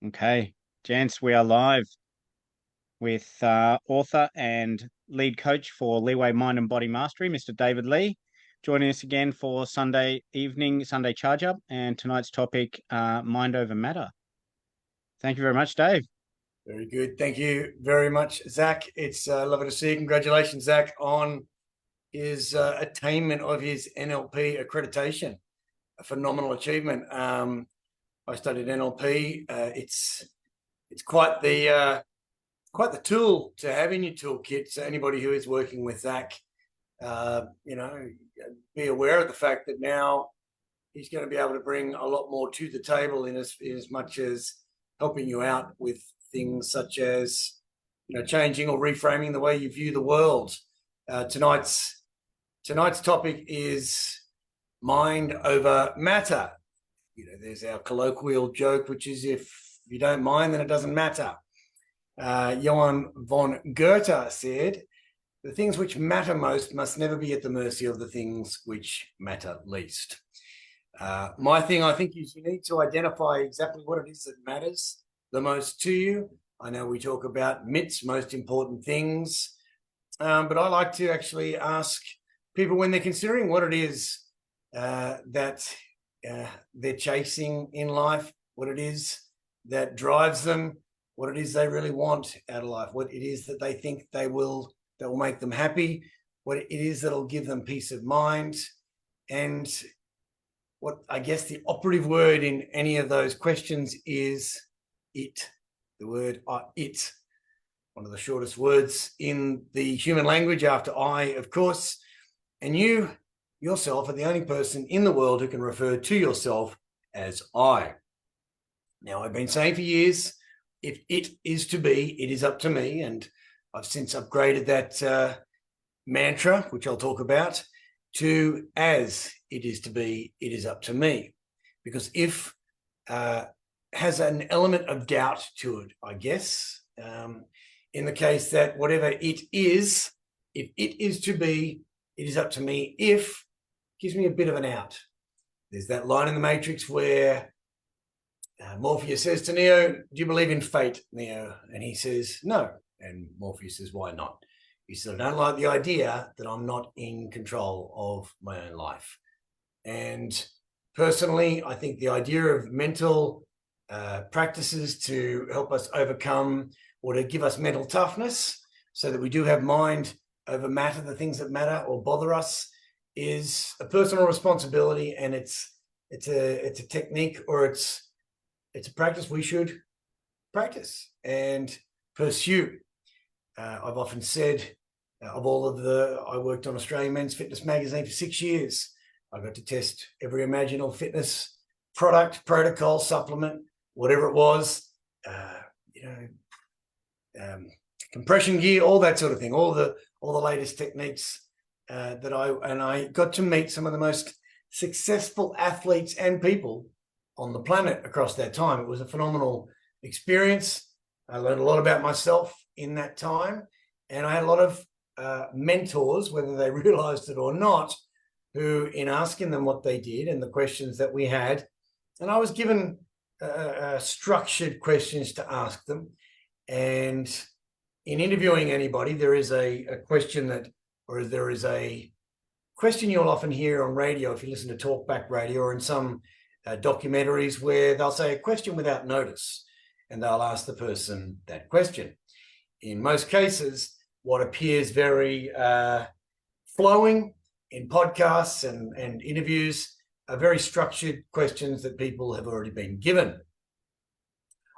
Okay, gents, we are live with author and lead coach for Leeway Mind and Body Mastery, Mr. David Lee, joining us again for Sunday evening, Sunday Charge Up, and tonight's topic, Mind Over Matter. Thank you very much, Dave. Very good. Thank you very much, Zach. It's lovely to see you. Congratulations, Zach, on his attainment of his NLP accreditation. A phenomenal achievement. I studied NLP. It's quite the tool to have in your toolkit. So anybody who is working with Zach, be aware of the fact that now he's going to be able to bring a lot more to the table in as much as helping you out with things such as changing or reframing the way you view the world. Tonight's topic is mind over matter. There's our colloquial joke, which is if you don't mind, then it doesn't matter. Johann von Goethe said, "The things which matter most must never be at the mercy of the things which matter least." My thing, I think, is you need to identify exactly what it is that matters the most to you. I know we talk about MIT's most important things, but I like to actually ask people when they're considering what it is that they're chasing in life, what it is that drives them, what it is they really want out of life, what it is that they think that will make them happy, what it is that'll give them peace of mind, and what I guess the operative word in any of those questions is it. The word it, one of the shortest words in the human language after I, of course. And you yourself are the only person in the world who can refer to yourself as I. Now, I've been saying for years, if it is to be, it is up to me. And I've since upgraded that mantra, which I'll talk about, to as it is to be, it is up to me. Because if has an element of doubt to it, I guess, in the case that whatever it is, if it is to be, it is up to me. If gives me a bit of an out. There's that line in the Matrix where Morpheus says to Neo, "Do you believe in fate, Neo?" And he says, "No." And Morpheus says, "Why not?" He said, "I don't like the idea that I'm not in control of my own life." And personally, I think the idea of mental practices to help us overcome or to give us mental toughness so that we do have mind over matter, the things that matter or bother us, is a personal responsibility, and it's a technique, or it's a practice we should practice and pursue. I've often said, I worked on Australian Men's Fitness magazine for 6 years. I got to test every imaginable fitness product, protocol, supplement, whatever it was, compression gear, all that sort of thing, all the latest techniques I got to meet some of the most successful athletes and people on the planet across that time. It was a phenomenal experience. I learned a lot about myself in that time, and I had a lot of mentors, whether they realized it or not, who, in asking them what they did and the questions that we had, and I was given structured questions to ask them. And in interviewing anybody, there is a question you'll often hear on radio if you listen to talkback radio, or in some documentaries, where they'll say a question without notice, and they'll ask the person that question. In most cases, what appears very flowing in podcasts and interviews are very structured questions that people have already been given.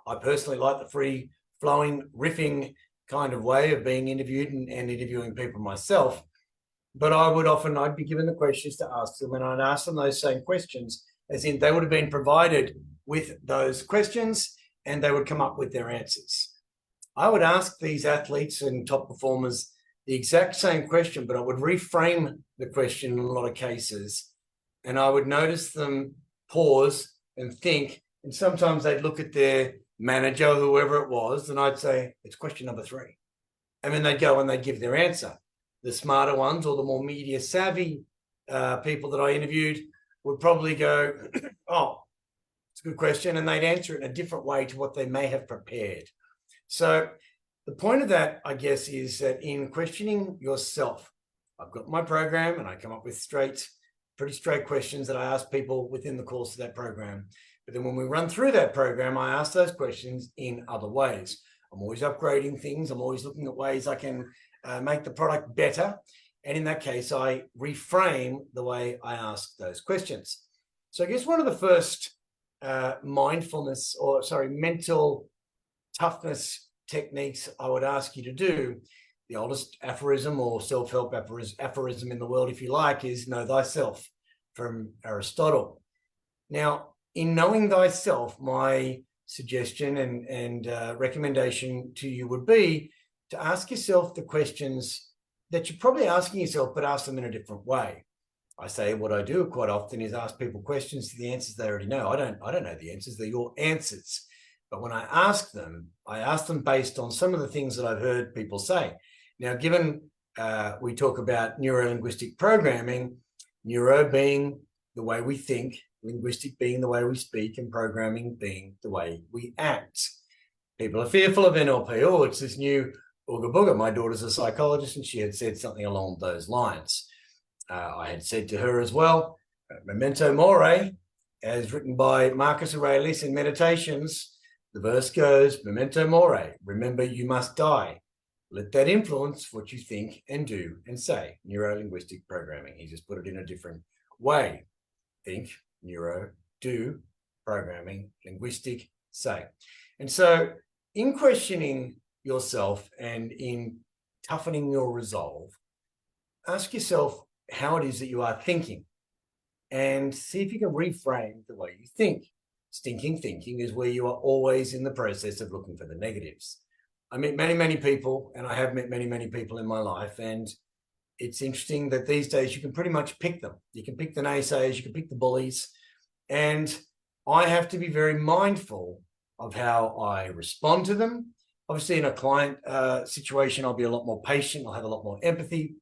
I personally like the free-flowing, riffing kind of way of being interviewed and interviewing people myself. But I'd be given the questions to ask them, and I'd ask them those same questions, as in they would have been provided with those questions and they would come up with their answers. I would ask these athletes and top performers the exact same question, but I would reframe the question in a lot of cases, and I would notice them pause and think, and sometimes they'd look at their manager, whoever it was, and I'd say, "It's question number 3." And then they'd go and they'd give their answer. The smarter ones, or the more media savvy people that I interviewed, would probably go, "Oh, it's a good question, and they'd answer it in a different way to what they may have prepared. So the point of that, I guess, is that in questioning yourself, I've got my program and I come up with pretty straight questions that I ask people within the course of that program. But then when we run through that program, I ask those questions in other ways. I'm always upgrading things. I'm always looking at ways I can make the product better. And in that case, I reframe the way I ask those questions. So I guess one of the first mental toughness techniques I would ask you to do, the oldest aphorism or self-help aphorism in the world, if you like, is know thyself, from Aristotle. Now, in knowing thyself, my suggestion and recommendation to you would be to ask yourself the questions that you're probably asking yourself, but ask them in a different way. I say what I do quite often is ask people questions to the answers they already know. I don't know the answers, they're your answers. But when I ask them based on some of the things that I've heard people say. Now, given we talk about neuro-linguistic programming, neuro being the way we think, linguistic being the way we speak, and programming being the way we act. People are fearful of NLP. Oh, it's this new ooga booga. My daughter's a psychologist, and she had said something along those lines. I had said to her as well, memento mori, as written by Marcus Aurelius in Meditations, the verse goes, memento mori, remember you must die. Let that influence what you think and do and say. Neuro-linguistic programming. He just put it in a different way. Think, neuro, do, programming, linguistic, say. And so in questioning yourself and in toughening your resolve, ask yourself how it is that you are thinking and see if you can reframe the way you think. Stinking thinking is where you are always in the process of looking for the negatives. I meet many, many people, and I have met many, many people in my life, and it's interesting that these days you can pretty much pick them. You can pick the naysayers, you can pick the bullies, and I have to be very mindful of how I respond to them. Obviously, in a client situation, I'll be a lot more patient. I'll have a lot more empathy.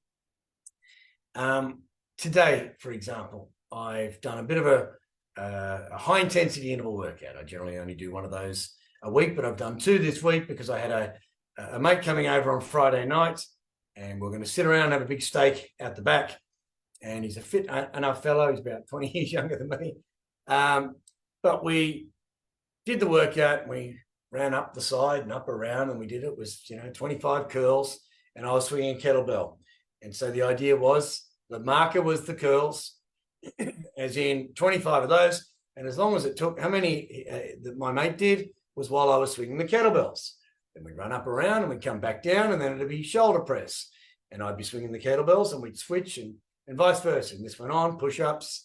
Today, for example, I've done a bit of a high-intensity interval workout. I generally only do one of those a week, but I've done two this week because I had a mate coming over on Friday night, and we're going to sit around and have a big steak out the back. And he's a fit enough fellow. He's about 20 years younger than me. But we did the workout, and we ran up the side and up around, and we did it was 25 curls, and I was swinging a kettlebell. And so the idea was the marker was the curls, as in 25 of those. And as long as it took, how many that my mate did was while I was swinging the kettlebells. Then we'd run up around and we'd come back down, and then it'd be shoulder press. And I'd be swinging the kettlebells, and we'd switch and vice versa. And this went on, push-ups,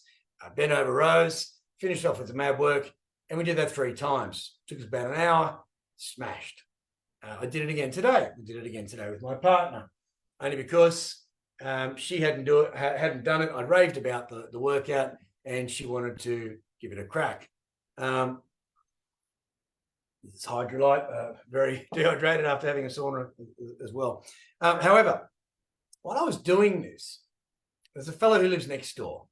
bent over rows, finished off with the mab work. And we did that 3 times. Took us about an hour, smashed. I did it again today. We did it again today with my partner, only because she hadn't done it. I'd raved about the workout, and she wanted to give it a crack. It's hydrolyte, very dehydrated after having a sauna as well. However, while I was doing this, there's a fellow who lives next door,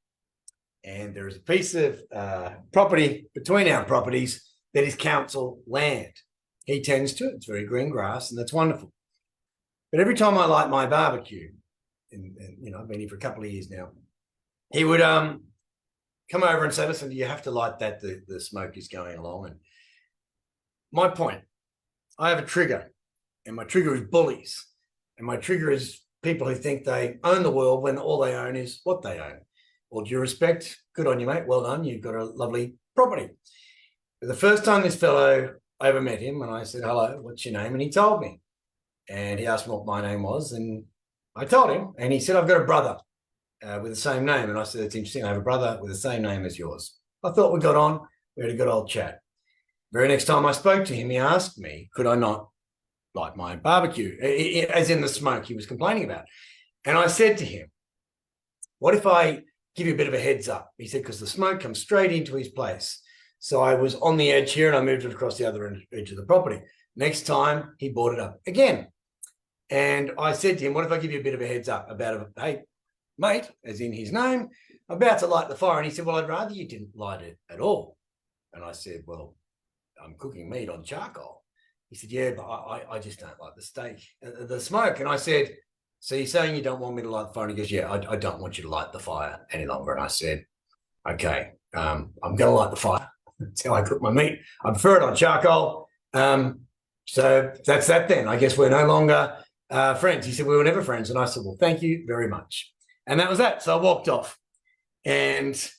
and there is a piece of property between our properties that is council land. He tends to it. It's very green grass, and that's wonderful. But every time I light my barbecue, and I've been here for a couple of years now, he would come over and say, listen, you have to light that, the smoke is going along. And my point, I have a trigger, and my trigger is bullies, and my trigger is people who think they own the world when all they own is what they own. All due respect, good on you, mate, well done, you've got a lovely property. But the first time this fellow, I ever met him, and I said, hello, what's your name? And he told me, and he asked me what my name was, and I told him, and he said, I've got a brother with the same name. And I said, it's interesting, I have a brother with the same name as yours. I thought we got on, we had a good old chat. Very next time I spoke to him, he asked me, could I not light my barbecue, as in the smoke he was complaining about. And I said to him, what if I give you a bit of a heads up? He said, because the smoke comes straight into his place. So I was on the edge here, and I moved it across the other edge of the property. Next time, he brought it up again. And I said to him, what if I give you a bit of a heads up about, hey, mate, as in his name, I'm about to light the fire. And he said, well, I'd rather you didn't light it at all. And I said, well, I'm cooking meat on charcoal. He said, yeah, but I just don't like the steak, the smoke. And I said, so you're saying you don't want me to light the fire? And he goes, yeah, I don't want you to light the fire any longer. And I said, okay, I'm going to light the fire. That's how I cook my meat. I prefer it on charcoal. So that's that then. I guess we're no longer friends. He said, we were never friends. And I said, well, thank you very much. And that was that. So I walked off. And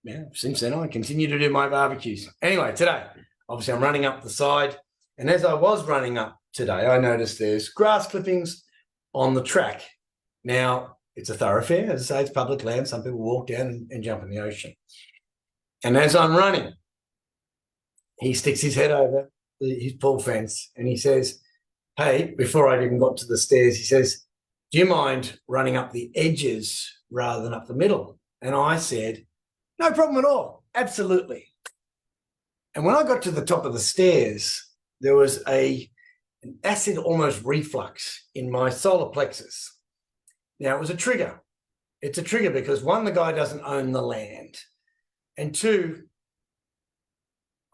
yeah, since then, I continue to do my barbecues. Anyway, today, obviously, I'm running up the side. And as I was running up today, I noticed there's grass clippings on the track. Now, it's a thoroughfare. As I say, it's public land. Some people walk down and jump in the ocean. And as I'm running, he sticks his head over his pool fence and he says, hey, before I even got to the stairs, he says, do you mind running up the edges rather than up the middle? And I said, no problem at all. Absolutely. And when I got to the top of the stairs, there was an acid almost reflux in my solar plexus. Now, it was a trigger. It's a trigger because, one, the guy doesn't own the land. And two,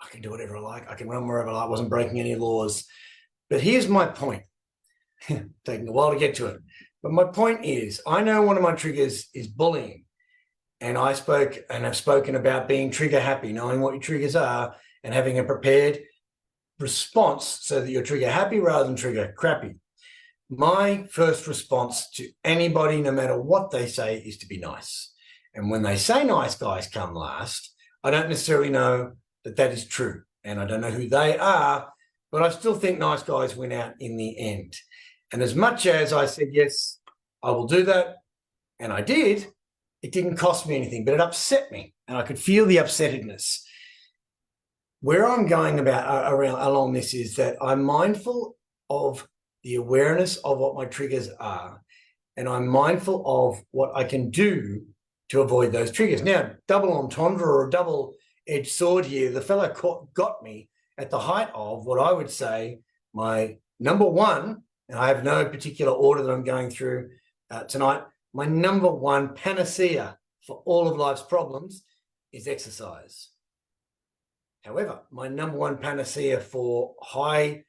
I can do whatever I like. I can run wherever I like. I wasn't breaking any laws. But here's my point. Taking a while to get to it. But my point is, I know one of my triggers is bullying. And I spoke and have spoken about being trigger happy, knowing what your triggers are and having a prepared response so that you're trigger happy rather than trigger crappy. My first response to anybody, no matter what they say, is to be nice. And when they say nice guys come last, I don't necessarily know that that is true. And I don't know who they are, but I still think nice guys win out in the end. And as much as I said, yes, I will do that, and I did, it didn't cost me anything, but it upset me. And I could feel the upsettedness. Where I'm going along this is that I'm mindful of the awareness of what my triggers are, and I'm mindful of what I can do to avoid those triggers. Now, double entendre or a double-edged sword here, the fellow got me at the height of what I would say my number one, and I have no particular order that I'm going through tonight, my number one panacea for all of life's problems is exercise. However, my number one panacea for high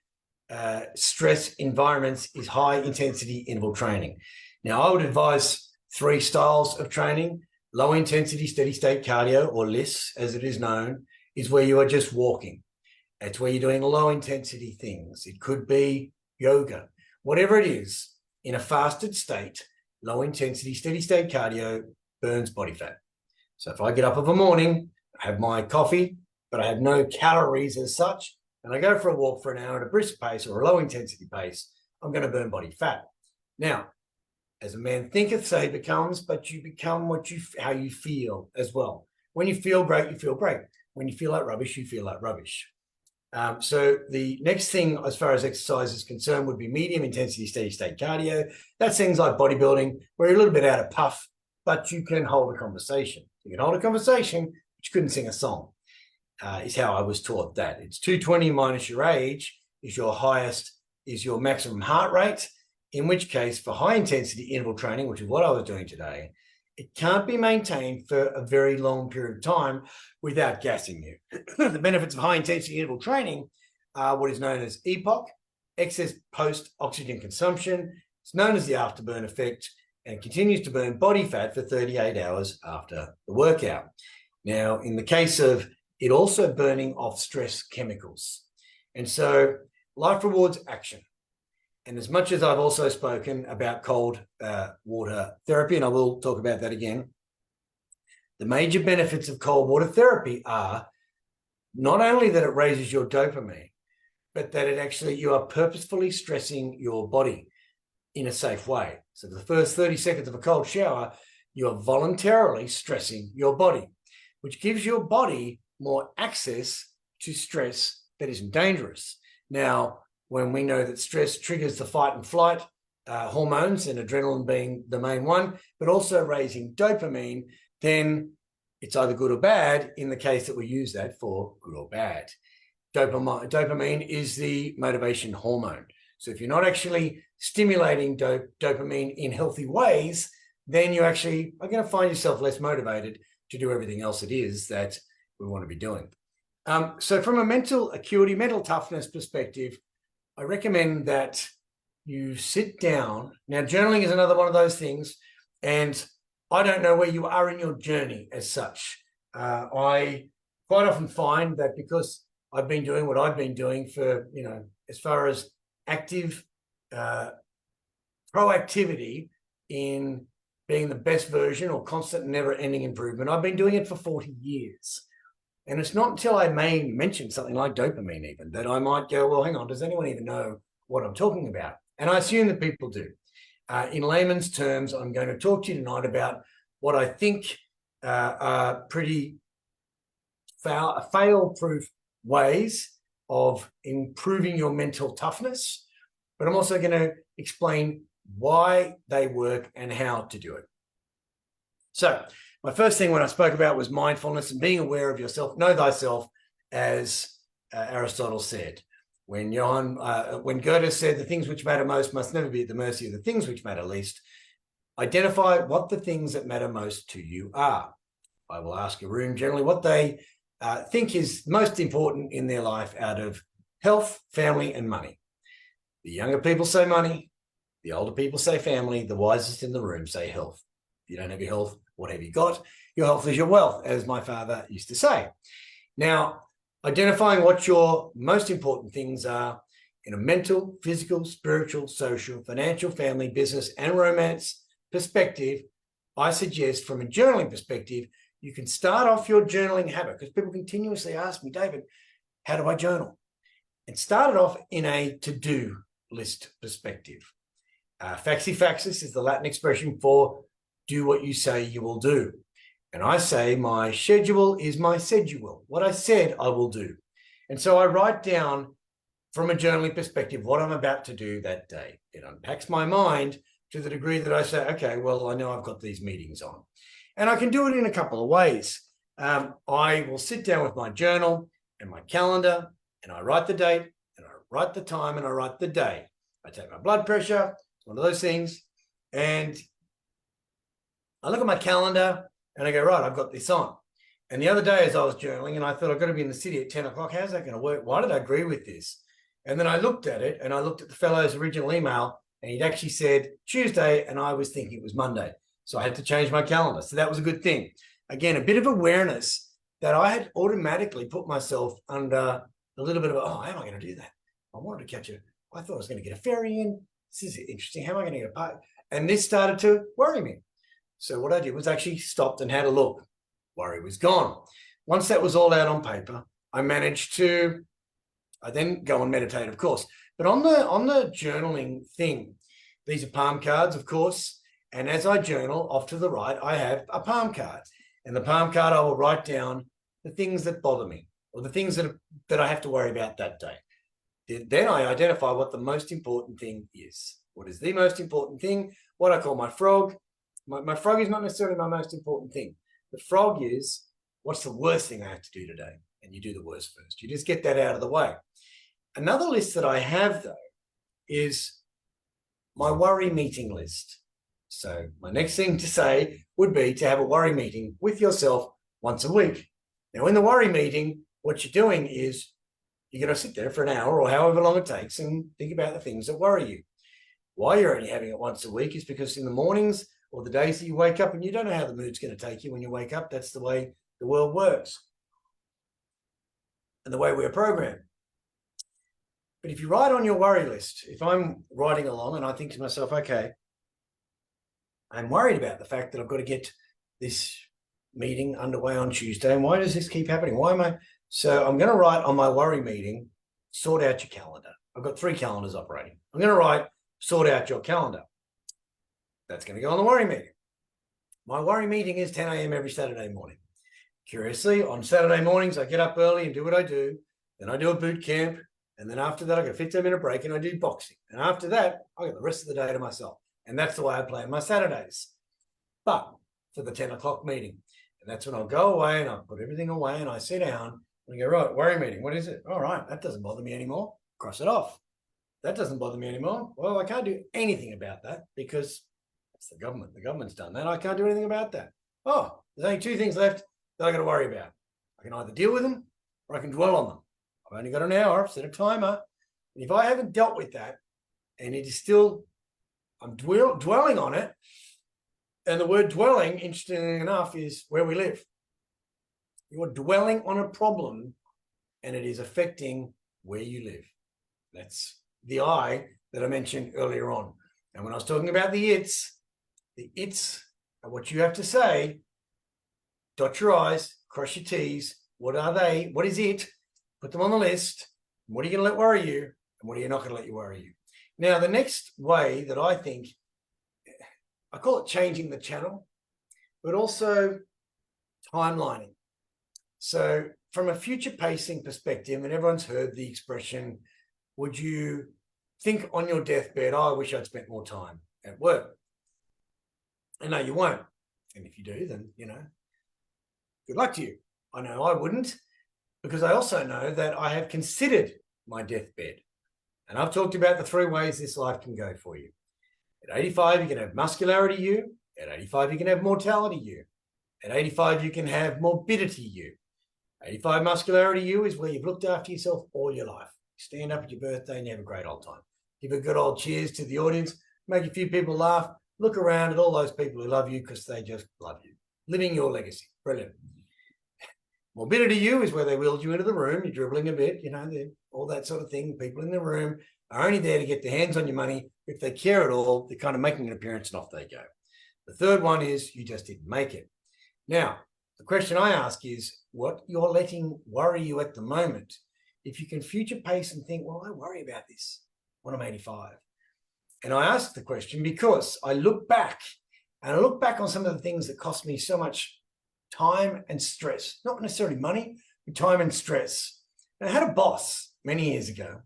stress environments is high intensity interval training. Now, I would advise 3 styles of training. Low intensity steady state cardio, or LISS as it is known, is where you are just walking. It's where you're doing low intensity things. It could be yoga, whatever it is, in a fasted state. Low intensity steady state cardio burns body fat. So if I get up of a morning, I have my coffee, but I have no calories as such, and I go for a walk for an hour at a brisk pace or a low intensity pace, I'm going to burn body fat. Now, as a man thinketh, so he becomes, but you become how you feel as well. When you feel great, you feel great. When you feel like rubbish, you feel like rubbish. So the next thing, as far as exercise is concerned, would be medium intensity steady state cardio. That's things like bodybuilding, where you're a little bit out of puff, but you can hold a conversation. You can hold a conversation, but you couldn't sing a song. Is how I was taught that. It's 220 minus your age is your maximum heart rate, in which case for high intensity interval training, which is what I was doing today, it can't be maintained for a very long period of time without gassing you. The benefits of high intensity interval training are what is known as EPOC, excess post-oxygen consumption. It's known as the afterburn effect, and it continues to burn body fat for 38 hours after the workout. Now, in the case of it also burning off stress chemicals. And so life rewards action. And as much as I've also spoken about cold water therapy, and I will talk about that again, the major benefits of cold water therapy are not only that it raises your dopamine, but that you are purposefully stressing your body in a safe way. So for the first 30 seconds of a cold shower, you are voluntarily stressing your body, which gives your body more access to stress that isn't dangerous. Now, when we know that stress triggers the fight and flight hormones, and adrenaline being the main one, but also raising dopamine, then it's either good or bad in the case that we use that for good or bad. Dopamine is the motivation hormone. So if you're not actually stimulating dopamine in healthy ways, then you actually are going to find yourself less motivated to do everything else it is that we want to be doing. So from a mental acuity, mental toughness perspective, I recommend that you sit down. Now, journaling is another one of those things, and I don't know where you are in your journey as such. I quite often find that because I've been doing what I've been doing for, as far as active proactivity in being the best version or constant never-ending improvement, I've been doing it for 40 years. And it's not until I may mention something like dopamine even that I might go, well, hang on, does anyone even know what I'm talking about? And I assume that people do. In layman's terms, I'm going to talk to you tonight about what I think are pretty fail-proof ways of improving your mental toughness, but I'm also going to explain why they work and how to do it. So my first thing when I spoke about was mindfulness and being aware of yourself. Know thyself, as Aristotle said. When Goethe said the things which matter most must never be at the mercy of the things which matter least, identify what the things that matter most to you are. I will ask a room generally what they think is most important in their life out of health, family, and money. The younger people say money. The older people say family. The wisest in the room say health. If you don't have your health, what have you got? Your health is your wealth, as my father used to say. Now, identifying what your most important things are in a mental, physical, spiritual, social, financial, family, business, and romance perspective, I suggest from a journaling perspective, you can start off your journaling habit, because people continuously ask me, David, how do I journal? And start it off in a to-do list perspective. Faxifaxis is the Latin expression for do what you say you will do. And I say my schedule is my schedule. What I said I will do. And so I write down from a journaling perspective what I'm about to do that day. It unpacks my mind to the degree that I say, okay, well, I know I've got these meetings on. And I can do it in a couple of ways. I will sit down with my journal and my calendar, and I write the date, and I write the time, and I write the day. I take my blood pressure, it's one of those things, and I look at my calendar, and I go, right, I've got this on. And the other day as I was journaling, and I thought, I've got to be in the city at 10 o'clock. How's that going to work? Why did I agree with this? And then I looked at it, and I looked at the fellow's original email, and he'd actually said Tuesday, and I was thinking it was Monday. So I had to change my calendar. So that was a good thing. Again, a bit of awareness that I had automatically put myself under a little bit of, how am I going to do that? I wanted to catch it. I thought I was going to get a ferry in. This is interesting. How am I going to get a part? And this started to worry me. So what I did was actually stopped and had a look. Worry was gone. Once that was all out on paper, I then go and meditate, of course. But on the journaling thing, these are palm cards, of course. And as I journal, off to the right, I have a palm card. And the palm card, I will write down the things that bother me or the things that I have to worry about that day. Then I identify what the most important thing is. What is the most important thing? What I call my frog. My frog is not necessarily my most important thing. The frog is, what's the worst thing I have to do today? And you do the worst first. You just get that out of the way. Another list that I have, though, is my worry meeting list. So my next thing to say would be to have a worry meeting with yourself once a week. Now, in the worry meeting, what you're doing is you're going to sit there for an hour or however long it takes and think about the things that worry you. Why you're only having it once a week is because in the mornings or the days that you wake up, and you don't know how the mood's going to take you when you wake up, that's the way the world works and the way we're programmed. But if you write on your worry list, if I'm writing along and I think to myself, okay, I'm worried about the fact that I've got to get this meeting underway on Tuesday. And why does this keep happening? So I'm going to write on my worry meeting, sort out your calendar. I've got 3 calendars operating. I'm going to write, sort out your calendar. That's going to go on the worry meeting. My worry meeting is 10 a.m. every Saturday morning. Curiously, on Saturday mornings, I get up early and do what I do. Then I do a boot camp. And then after that, I get a 15-minute break and I do boxing. And after that, I get the rest of the day to myself. And that's the way I plan my Saturdays. But for the 10 o'clock meeting, and that's when I'll go away and I'll put everything away and I sit down and I go, right, worry meeting. What is it? All right, that doesn't bother me anymore. Cross it off. That doesn't bother me anymore. Well, I can't do anything about that because it's the government. The government's done that. I can't do anything about that. Oh, there's only 2 things left that I got to worry about. I can either deal with them or I can dwell on them. I've only got an hour, I've set a timer. And if I haven't dealt with that, and it is still, I'm dwelling on it, and the word dwelling, interestingly enough, is where we live. You're dwelling on a problem, and it is affecting where you live. That's the I that I mentioned earlier on. And when I was talking about the it's are what you have to say. Dot your I's, cross your T's. What are they? What is it? Put them on the list. What are you going to let worry you? And what are you not going to let you worry you? Now, the next way that I think, I call it changing the channel, but also timelining. So from a future pacing perspective, and everyone's heard the expression, would you think on your deathbed, oh, I wish I'd spent more time at work? And no, you won't. And if you do, then, good luck to you. I know I wouldn't, because I also know that I have considered my deathbed. And I've talked about the 3 ways this life can go for you. At 85, you can have muscularity you. At 85, you can have mortality you. At 85, you can have morbidity you. 85 muscularity you is where you've looked after yourself all your life. You stand up at your birthday and you have a great old time. Give a good old cheers to the audience, make a few people laugh, look around at all those people who love you because they just love you. Living your legacy. Brilliant. Morbidity you is where they wheeled you into the room, you're dribbling a bit, all that sort of thing. People in the room are only there to get their hands on your money. If they care at all, they're kind of making an appearance and off they go. The third one is you just didn't make it. Now, the question I ask is what you're letting worry you at the moment. If you can future pace and think, well, I worry about this when I'm 85. And I ask the question because I look back on some of the things that cost me so much time and stress, not necessarily money, but time and stress. And I had a boss many years ago,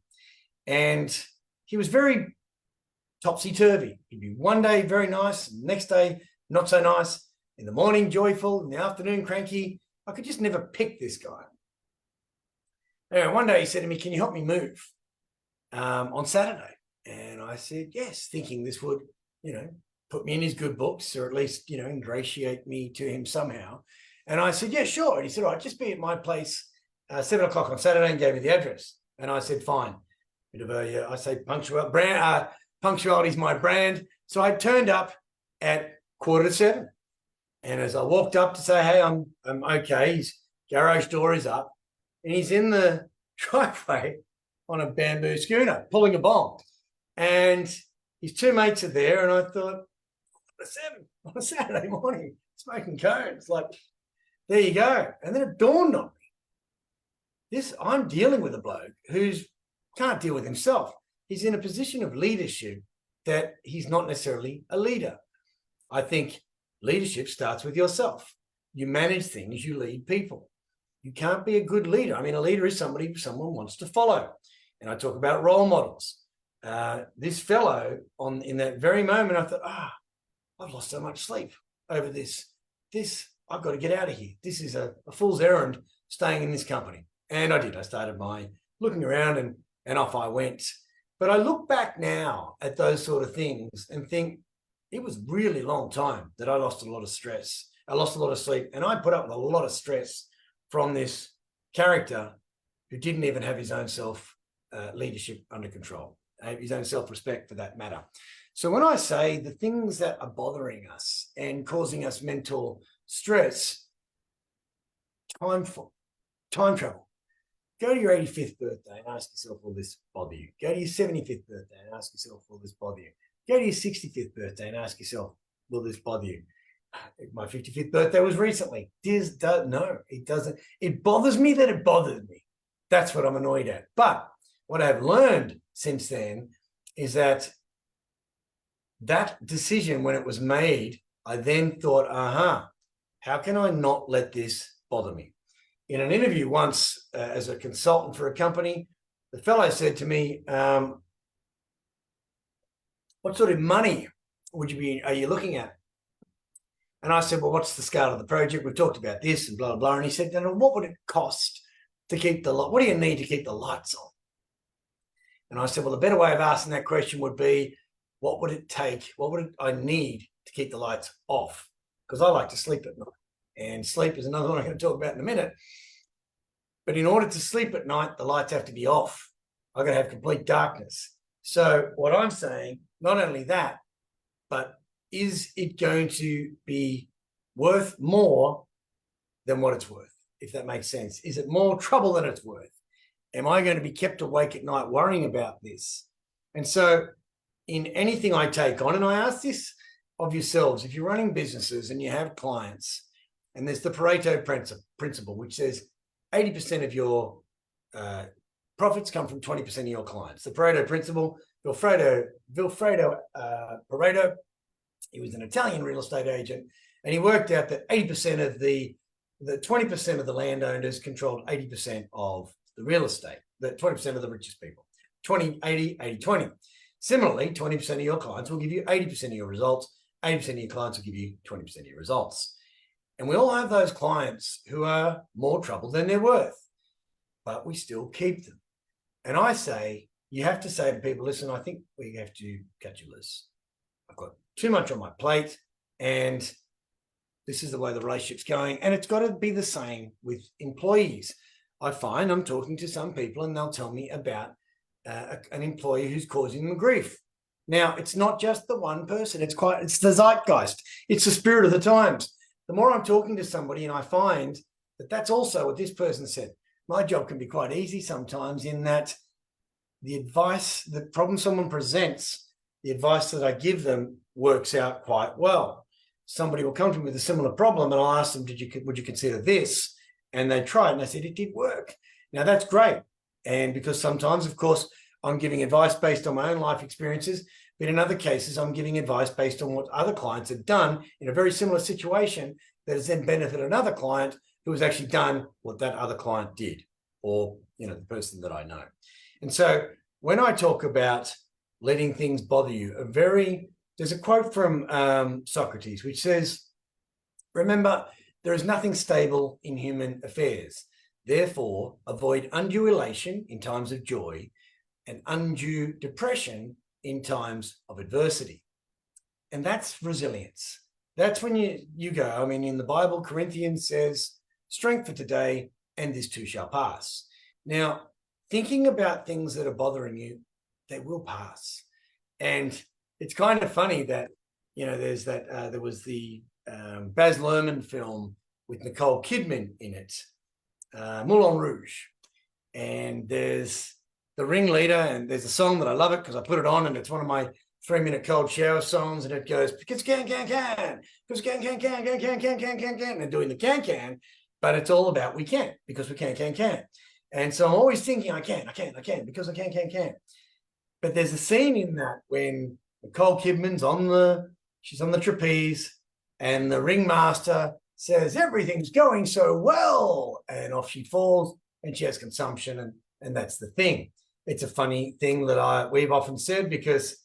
and he was very topsy-turvy. He'd be one day very nice, and the next day not so nice. In the morning, joyful. In the afternoon, cranky. I could just never pick this guy. Anyway, one day he said to me, can you help me move on Saturday? And I said, yes, thinking this would, put me in his good books or at least, ingratiate me to him somehow. And I said, yeah, sure. And he said, all right, just be at my place 7 o'clock on Saturday, and gave me the address. And I said, fine. Bit of a, I say punctuality is my brand. So I turned up at 6:45. And as I walked up to say, hey, I'm okay, his garage door is up, and he's in the driveway on a bamboo schooner, pulling a bomb. And his 2 mates are there, and I thought, 7 on a Saturday morning, smoking cones. Like, there you go. And then it dawned on me. I'm dealing with a bloke who's can't deal with himself. He's in a position of leadership that he's not necessarily a leader. I think leadership starts with yourself. You manage things, you lead people. You can't be a good leader. I mean, a leader is somebody someone wants to follow. And I talk about role models. This fellow, in that very moment, I thought, I've lost so much sleep over this. I've got to get out of here. This is a fool's errand staying in this company. And I did. I started by looking around and off I went. But I look back now at those sort of things and think it was really a long time that I lost a lot of stress. I lost a lot of sleep, and I put up with a lot of stress from this character who didn't even have his own leadership under control, his own self-respect for that matter. So when I say the things that are bothering us and causing us mental stress, time travel. Go to your 85th birthday and ask yourself, will this bother you? Go to your 75th birthday and ask yourself, will this bother you? Go to your 65th birthday and ask yourself, will this bother you? My 55th birthday was recently. No, it doesn't. It bothers me that it bothered me. That's what I'm annoyed at. But what I've learned since then is that decision, when it was made, I then thought, how can I not let this bother me? In an interview once as a consultant for a company, the fellow said to me, what sort of money are you looking at? And I said, well, what's the scale of the project? We've talked about this and blah, blah, blah. And he said, what would it cost to keep what do you need to keep the lights on? And I said, well, the better way of asking that question would be, what would it take? What would I need to keep the lights off? Because I like to sleep at night. And sleep is another one I'm going to talk about in a minute. But in order to sleep at night, the lights have to be off. I've got to have complete darkness. So what I'm saying, not only that, but is it going to be worth more than what it's worth, if that makes sense? Is it more trouble than it's worth? Am I going to be kept awake at night worrying about this? And so in anything I take on, and I ask this of yourselves, if you're running businesses and you have clients, and there's the Pareto principle, which says 80% of your profits come from 20% of your clients. The Pareto principle, Vilfredo Pareto, he was an Italian real estate agent, and he worked out that 80% of the 20% of the landowners controlled 80% of the real estate, the 20% of the richest people, 20, 80, 80, 20. Similarly, 20% of your clients will give you 80% of your results, 80% of your clients will give you 20% of your results. And we all have those clients who are more trouble than they're worth, but we still keep them. And I say, you have to say to people, listen, I think we have to cut you loose. I've got too much on my plate, and this is the way the relationship's going. And it's got to be the same with employees. I find I'm talking to some people and they'll tell me about an employee who's causing them grief. Now, it's not just the one person. It's the zeitgeist. It's the spirit of the times. The more I'm talking to somebody and I find that that's also what this person said, my job can be quite easy sometimes in that the advice, the problem someone presents, the advice that I give them works out quite well. Somebody will come to me with a similar problem and I'll ask them, would you consider this? And they try it and I said, it did work. Now that's great. And because sometimes, of course, I'm giving advice based on my own life experiences, but in other cases, I'm giving advice based on what other clients have done in a very similar situation that has then benefited another client who has actually done what that other client did, or, the person that I know. And so when I talk about letting things bother you, there's a quote from Socrates, which says, remember, there is nothing stable in human affairs. Therefore, avoid undue elation in times of joy and undue depression in times of adversity. And that's resilience. That's when you go, in the Bible, Corinthians says, strength for today, and this too shall pass. Now, thinking about things that are bothering you, they will pass. And it's kind of funny that, there's that, there was the Baz Luhrmann film with Nicole Kidman in it, Moulin Rouge. And there's the ringleader, and there's a song that I love it because I put it on, and it's one of my 3-minute cold shower songs, and it goes, because can, because can, and they're doing the can, but it's all about we can, because we can. And so I'm always thinking I can, because I can. But there's a scene in that when Nicole Kidman's she's on the trapeze, and the ringmaster says, everything's going so well, and off she falls, and she has consumption, and that's the thing. It's a funny thing that we've often said, because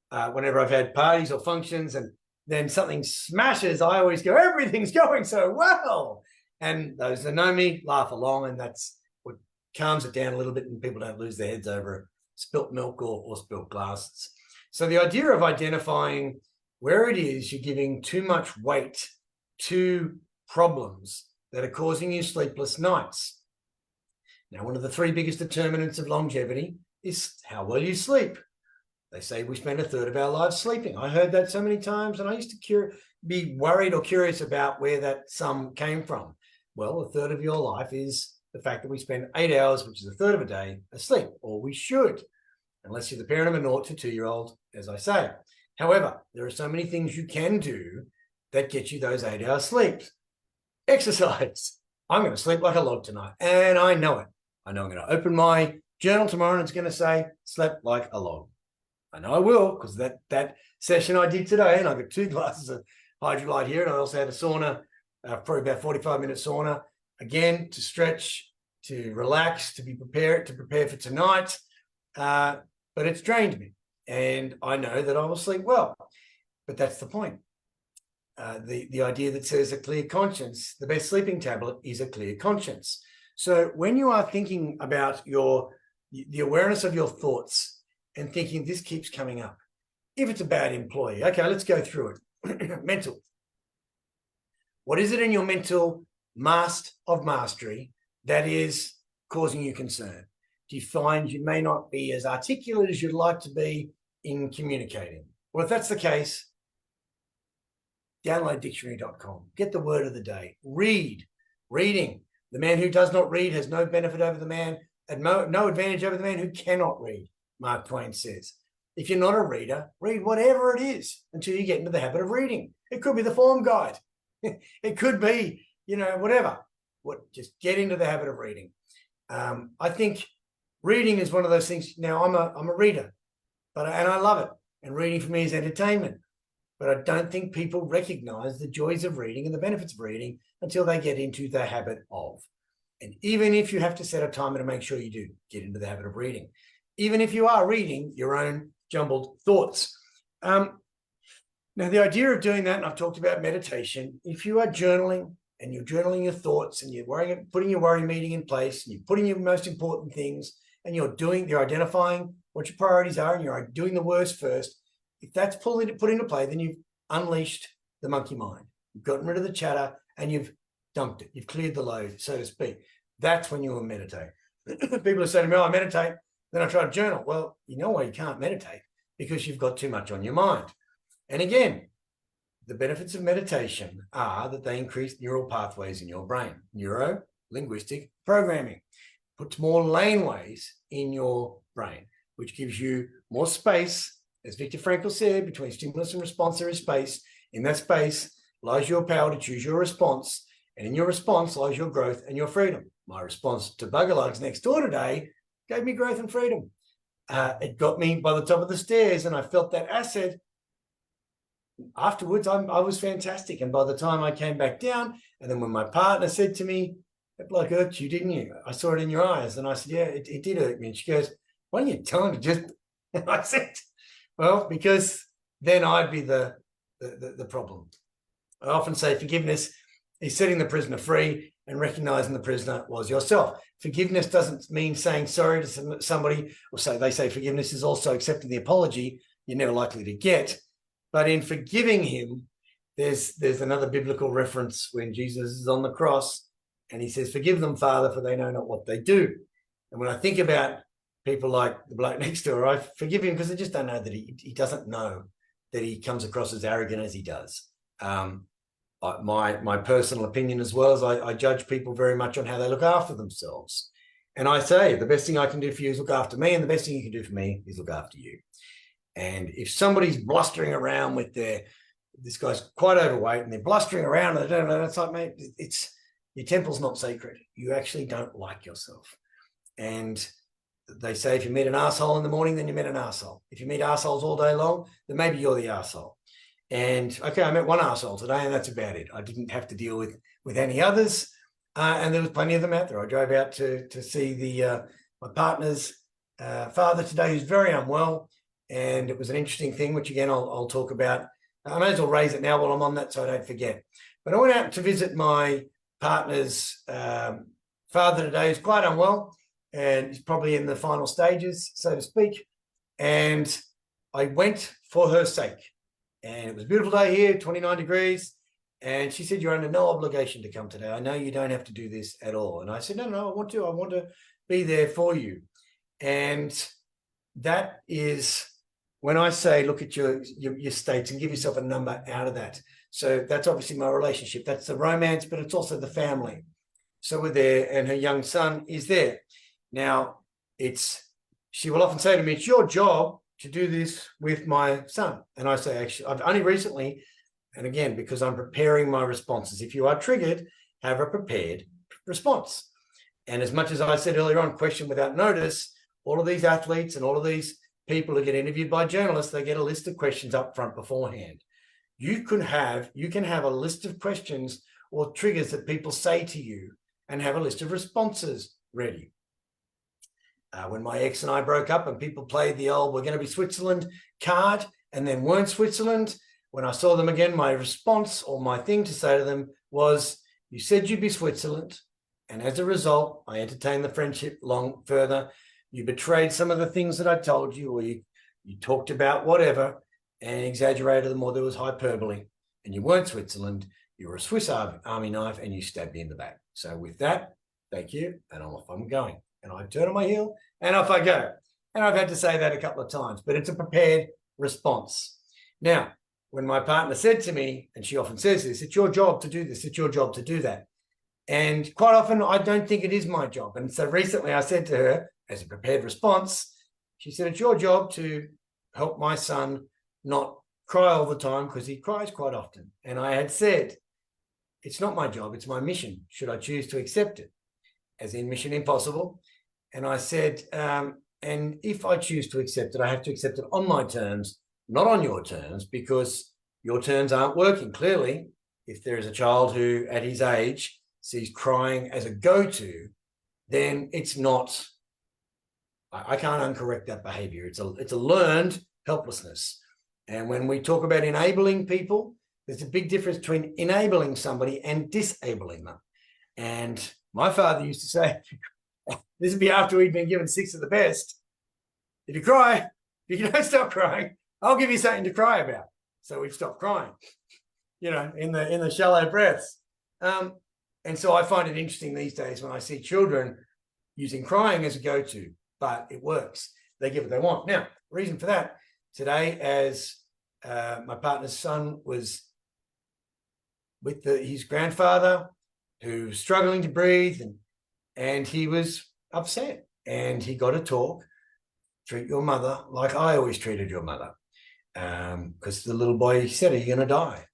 whenever I've had parties or functions and then something smashes, I always go, everything's going so well. And those that know me laugh along, and that's what calms it down a little bit, and people don't lose their heads over spilt milk or spilt glasses. So the idea of identifying where it is you're giving too much weight to problems that are causing you sleepless nights. Now, one of the 3 biggest determinants of longevity is how well you sleep. They say we spend a third of our lives sleeping. I heard that so many times, and I used to be worried or curious about where that sum came from. Well, a third of your life is the fact that we spend 8 hours, which is a third of a day, asleep, or we should, unless you're the parent of a 0 to 2-year-old, as I say. However, there are so many things you can do that get you those 8-hour sleeps. Exercise. I'm going to sleep like a log tonight, and I know it. I know I'm going to open my journal tomorrow and it's going to say, slept like a log. I know I will, because that session I did today, and I got 2 glasses of hydrolyte here, and I also had a sauna, probably about 45-minute sauna, again, to stretch, to relax, to prepare for tonight. But it's drained me, and I know that I will sleep well. But that's the point. The idea that says a clear conscience, the best sleeping tablet is a clear conscience. So when you are thinking about the awareness of your thoughts and thinking this keeps coming up, if it's a bad employee, okay, let's go through it. Mental. What is it in your mental mast of mastery that is causing you concern? Do you find you may not be as articulate as you'd like to be in communicating? Well, if that's the case, download dictionary.com. Get the word of the day. Reading. The man who does not read has no benefit over the man, and no advantage over the man who cannot read, Mark Twain says. If you're not a reader, read whatever it is until you get into the habit of reading. It could be the form guide. It could be, whatever. Just get into the habit of reading. I think reading is one of those things. Now, I'm a reader, and I love it. And reading for me is entertainment. But I don't think people recognize the joys of reading and the benefits of reading until they get into the habit of. And even if you have to set a timer to make sure you do get into the habit of reading, even if you are reading your own jumbled thoughts. Now, the idea of doing that, and I've talked about meditation, if you are journaling and you're journaling your thoughts and you're putting your worry meeting in place and you're putting your most important things and you're identifying what your priorities are and you're doing the worst first, if that's put into play, then you've unleashed the monkey mind. You've gotten rid of the chatter and you've dumped it. You've cleared the load, so to speak. That's when you will meditate. People are saying to me, I meditate, then I try to journal. Well, you know why you can't meditate? Because you've got too much on your mind. And again, the benefits of meditation are that they increase neural pathways in your brain, neuro-linguistic programming. Puts more laneways in your brain, which gives you more space. As Viktor Frankl said, between stimulus and response, there is space. In that space lies your power to choose your response. And in your response lies your growth and your freedom. My response to Buggerlugs next door today gave me growth and freedom. It got me by the top of the stairs and I felt that asset. Afterwards, I was fantastic. And by the time I came back down, and then when my partner said to me, that bloke irked you, didn't you? I saw it in your eyes. And I said, yeah, it did irk me. And she goes, why don't you tell him to just... And I said, well, because then I'd be the problem. I often say forgiveness is setting the prisoner free and recognizing the prisoner was yourself. Forgiveness doesn't mean saying sorry to somebody, or they say forgiveness is also accepting the apology you're never likely to get. But in forgiving him, there's another biblical reference when Jesus is on the cross and he says, forgive them, Father, for they know not what they do. And when I think about people like the bloke next door, I forgive him because I just don't know that he doesn't know that he comes across as arrogant as he does. My personal opinion as well is I judge people very much on how they look after themselves. And I say, the best thing I can do for you is look after me, and the best thing you can do for me is look after you. And if somebody's blustering around with this guy's quite overweight and they're blustering around, and it's like, mate, your temple's not sacred. You actually don't like yourself. And they say if you meet an asshole in the morning, then you met an asshole. If you meet assholes all day long, then maybe you're the asshole. And okay, I met one asshole today, and that's about it. I didn't have to deal with any others, and there was plenty of them out there. I drove out to see my partner's father today, who's very unwell, and it was an interesting thing, which again I'll talk about. I may as well raise it now while I'm on that, so I don't forget. But I went out to visit my partner's father today, who's quite unwell, and he's probably in the final stages, so to speak. And I went for her sake. And it was a beautiful day here, 29 degrees. And she said, you're under no obligation to come today. I know you don't have to do this at all. And I said, no, I want to be there for you. And that is when I say, look at your states and give yourself a number out of that. So that's obviously my relationship. That's the romance, but it's also the family. So we're there, and her young son is there. Now, she will often say to me, it's your job to do this with my son. And I say, actually, I've only recently, and again, because I'm preparing my responses. If you are triggered, have a prepared response. And as much as I said earlier on, question without notice, all of these athletes and all of these people who get interviewed by journalists, they get a list of questions up front beforehand. You can have a list of questions or triggers that people say to you and have a list of responses ready. When my ex and I broke up and people played the old, we're going to be Switzerland card and then weren't Switzerland, when I saw them again, my response or my thing to say to them was, you said you'd be Switzerland. And as a result, I entertained the friendship long further. You betrayed some of the things that I told you, or you talked about whatever and exaggerated them, or there was hyperbole. And you weren't Switzerland. You were a Swiss Army knife and you stabbed me in the back. So with that, thank you, and off I'm going. And I turn on my heel and off I go. And I've had to say that a couple of times, but it's a prepared response. Now, when my partner said to me, and she often says this, it's your job to do this, it's your job to do that. And quite often, I don't think it is my job. And so recently I said to her, as a prepared response, she said, it's your job to help my son not cry all the time, because he cries quite often. And I had said, it's not my job, it's my mission, should I choose to accept it, as in Mission Impossible. And I said, and if I choose to accept it, I have to accept it on my terms, not on your terms, because your terms aren't working. Clearly, if there is a child who, at his age, sees crying as a go-to, then it's not, I can't uncorrect that behavior. It's a learned helplessness. And when we talk about enabling people, there's a big difference between enabling somebody and disabling them. And my father used to say, this would be after we'd been given 6 of the best. If you cry, if you don't stop crying, I'll give you something to cry about. So we've stopped crying, in the shallow breaths. And so I find it interesting these days when I see children using crying as a go-to, but it works. They get what they want. Now, reason for that, today, as my partner's son was with his grandfather, who was struggling to breathe, and he was upset, and he got a talk, treat your mother like I always treated your mother. Because the little boy, he said, are you going to die?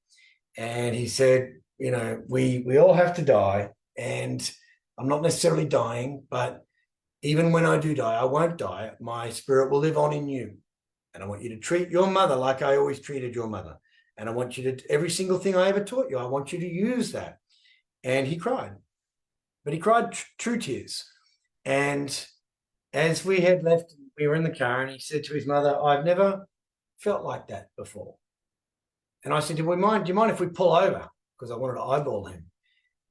And he said, we all have to die, and I'm not necessarily dying, but even when I do die, I won't die. My spirit will live on in you. And I want you to treat your mother like I always treated your mother. And I want you to, every single thing I ever taught you, I want you to use that. And he cried, but he cried true tears. And as we had left, we were in the car, and he said to his mother, I've never felt like that before. And I said, do you mind if we pull over? Because I wanted to eyeball him.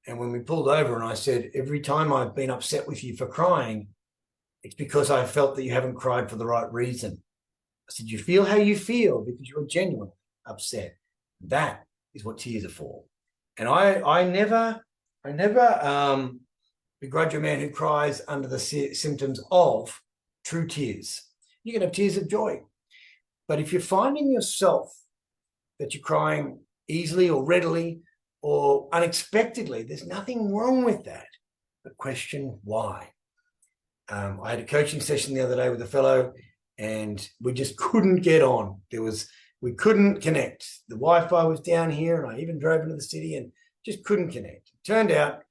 And when we pulled over, and I said, every time I've been upset with you for crying, it's because I felt that you haven't cried for the right reason. I said, you feel how you feel because you're genuinely upset. That is what tears are for. And I never begrudge a man who cries under the symptoms of true tears. You can have tears of joy. But if you're finding yourself that you're crying easily or readily or unexpectedly, there's nothing wrong with that. But question why. I had a coaching session the other day with a fellow, and we just couldn't get on. We couldn't connect. The Wi-Fi was down here, and I even drove into the city and just couldn't connect. It turned out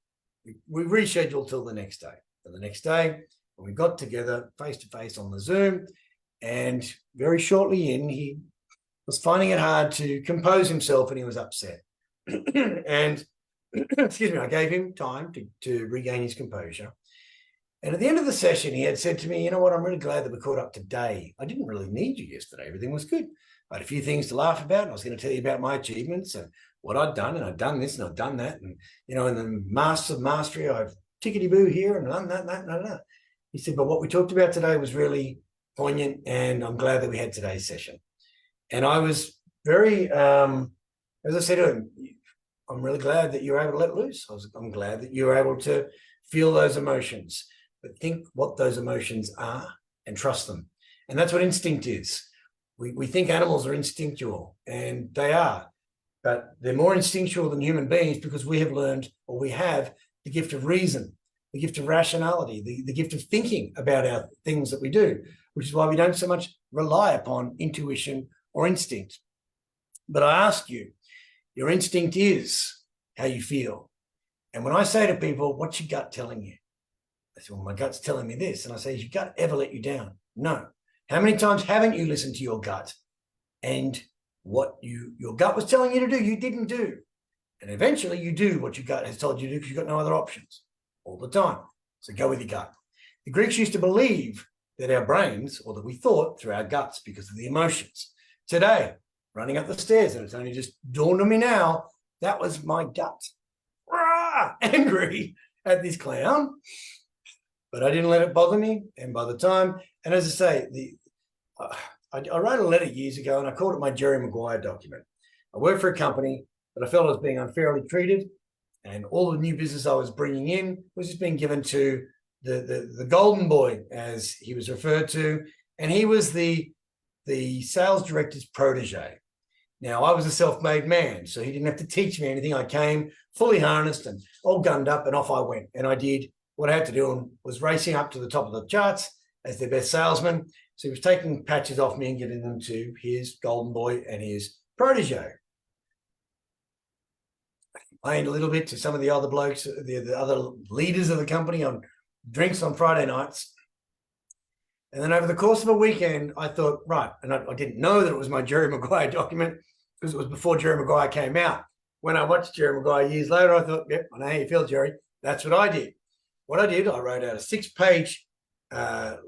we rescheduled till the next day. And the next day, when we got together face-to-face on the Zoom, and very shortly in, he was finding it hard to compose himself, and he was upset. And excuse me, I gave him time to regain his composure. And at the end of the session, he had said to me, you know what, I'm really glad that we caught up today. I didn't really need you yesterday. Everything was good. I had a few things to laugh about, and I was going to tell you about my achievements and what I'd done, and I'd done this and I'd done that. And, in the Masters of Mastery, I've tickety-boo here and done that. He said, but what we talked about today was really poignant, and I'm glad that we had today's session. And I was very, as I said to him, I'm really glad that you were able to let loose. I'm glad that you were able to feel those emotions, but think what those emotions are and trust them. And that's what instinct is. We think animals are instinctual, and they are, but they're more instinctual than human beings because we have learned, or we have, the gift of reason, the gift of rationality, the gift of thinking about our things that we do, which is why we don't so much rely upon intuition or instinct. But I ask you, your instinct is how you feel. And when I say to people, what's your gut telling you? They say, well, my gut's telling me this. And I say, has your gut ever let you down? No. How many times haven't you listened to your gut? And what your gut was telling you to do, you didn't do. And eventually you do what your gut has told you to do because you've got no other options all the time. So go with your gut. The Greeks used to believe that our brains, or that we thought through our guts because of the emotions. Today, running up the stairs, and it's only just dawned on me now, that was my gut. Rah! Angry at this clown. But I didn't let it bother me. And by the time, and as I say, I wrote a letter years ago, and I called it my Jerry Maguire document. I worked for a company that I felt I was being unfairly treated, And all the new business I was bringing in was just being given to the golden boy, as he was referred to. And he was the sales director's protege. Now, I was a self-made man, so he didn't have to teach me anything. I came fully harnessed and all gunned up, and off I went. And I did what I had to do and was racing up to the top of the charts as their best salesman. So he was taking patches off me and giving them to his golden boy and his protege. I complained a little bit to some of the other blokes, the other leaders of the company, on drinks on Friday nights. And then over the course of a weekend, I thought, right, and I didn't know that it was my Jerry Maguire document because it was before Jerry Maguire came out. When I watched Jerry Maguire years later, I thought, yep, I know how you feel, Jerry. That's what I did. What I did, I wrote out a 6-page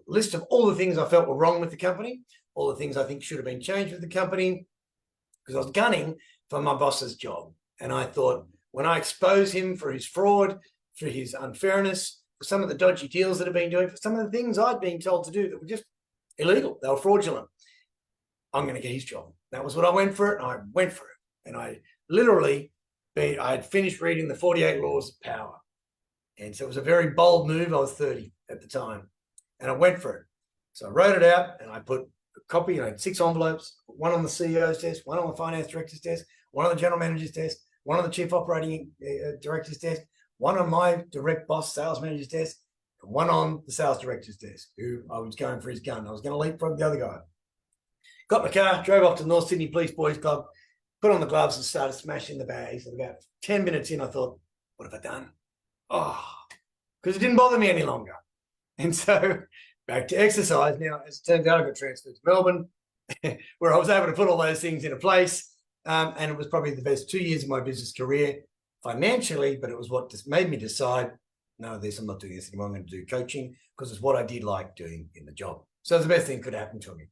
list of all the things I felt were wrong with the company, all the things I think should have been changed with the company, because I was gunning for my boss's job. And I thought, when I expose him for his fraud, for his unfairness, for some of the dodgy deals that have been doing, for some of the things I'd been told to do that were just illegal, they were fraudulent, I'm going to get his job. That was what I went for it, and I went for it. And I literally, I had finished reading the 48 Laws of Power. And so it was a very bold move. I was 30 at the time, and I went for it. So I wrote it out, and I put a copy, I had 6 envelopes, one on the CEO's desk, one on the finance director's desk, one on the general manager's desk, one on the chief operating director's desk, one on my direct boss sales manager's desk, and one on the sales director's desk, who I was going for his gun. I was going to leapfrog the other guy. Got in the car, drove off to the North Sydney Police Boys Club, put on the gloves and started smashing the bags. And about 10 minutes in, I thought, what have I done? Oh, because it didn't bother me any longer. And so back to exercise. Now, as it turns out, I got transferred to Melbourne, where I was able to put all those things into place. And it was probably the best 2 years of my business career financially, but it was what just made me decide, no, I'm not doing this anymore. I'm going to do coaching because it's what I did like doing in the job. So it's the best thing that could happen to me.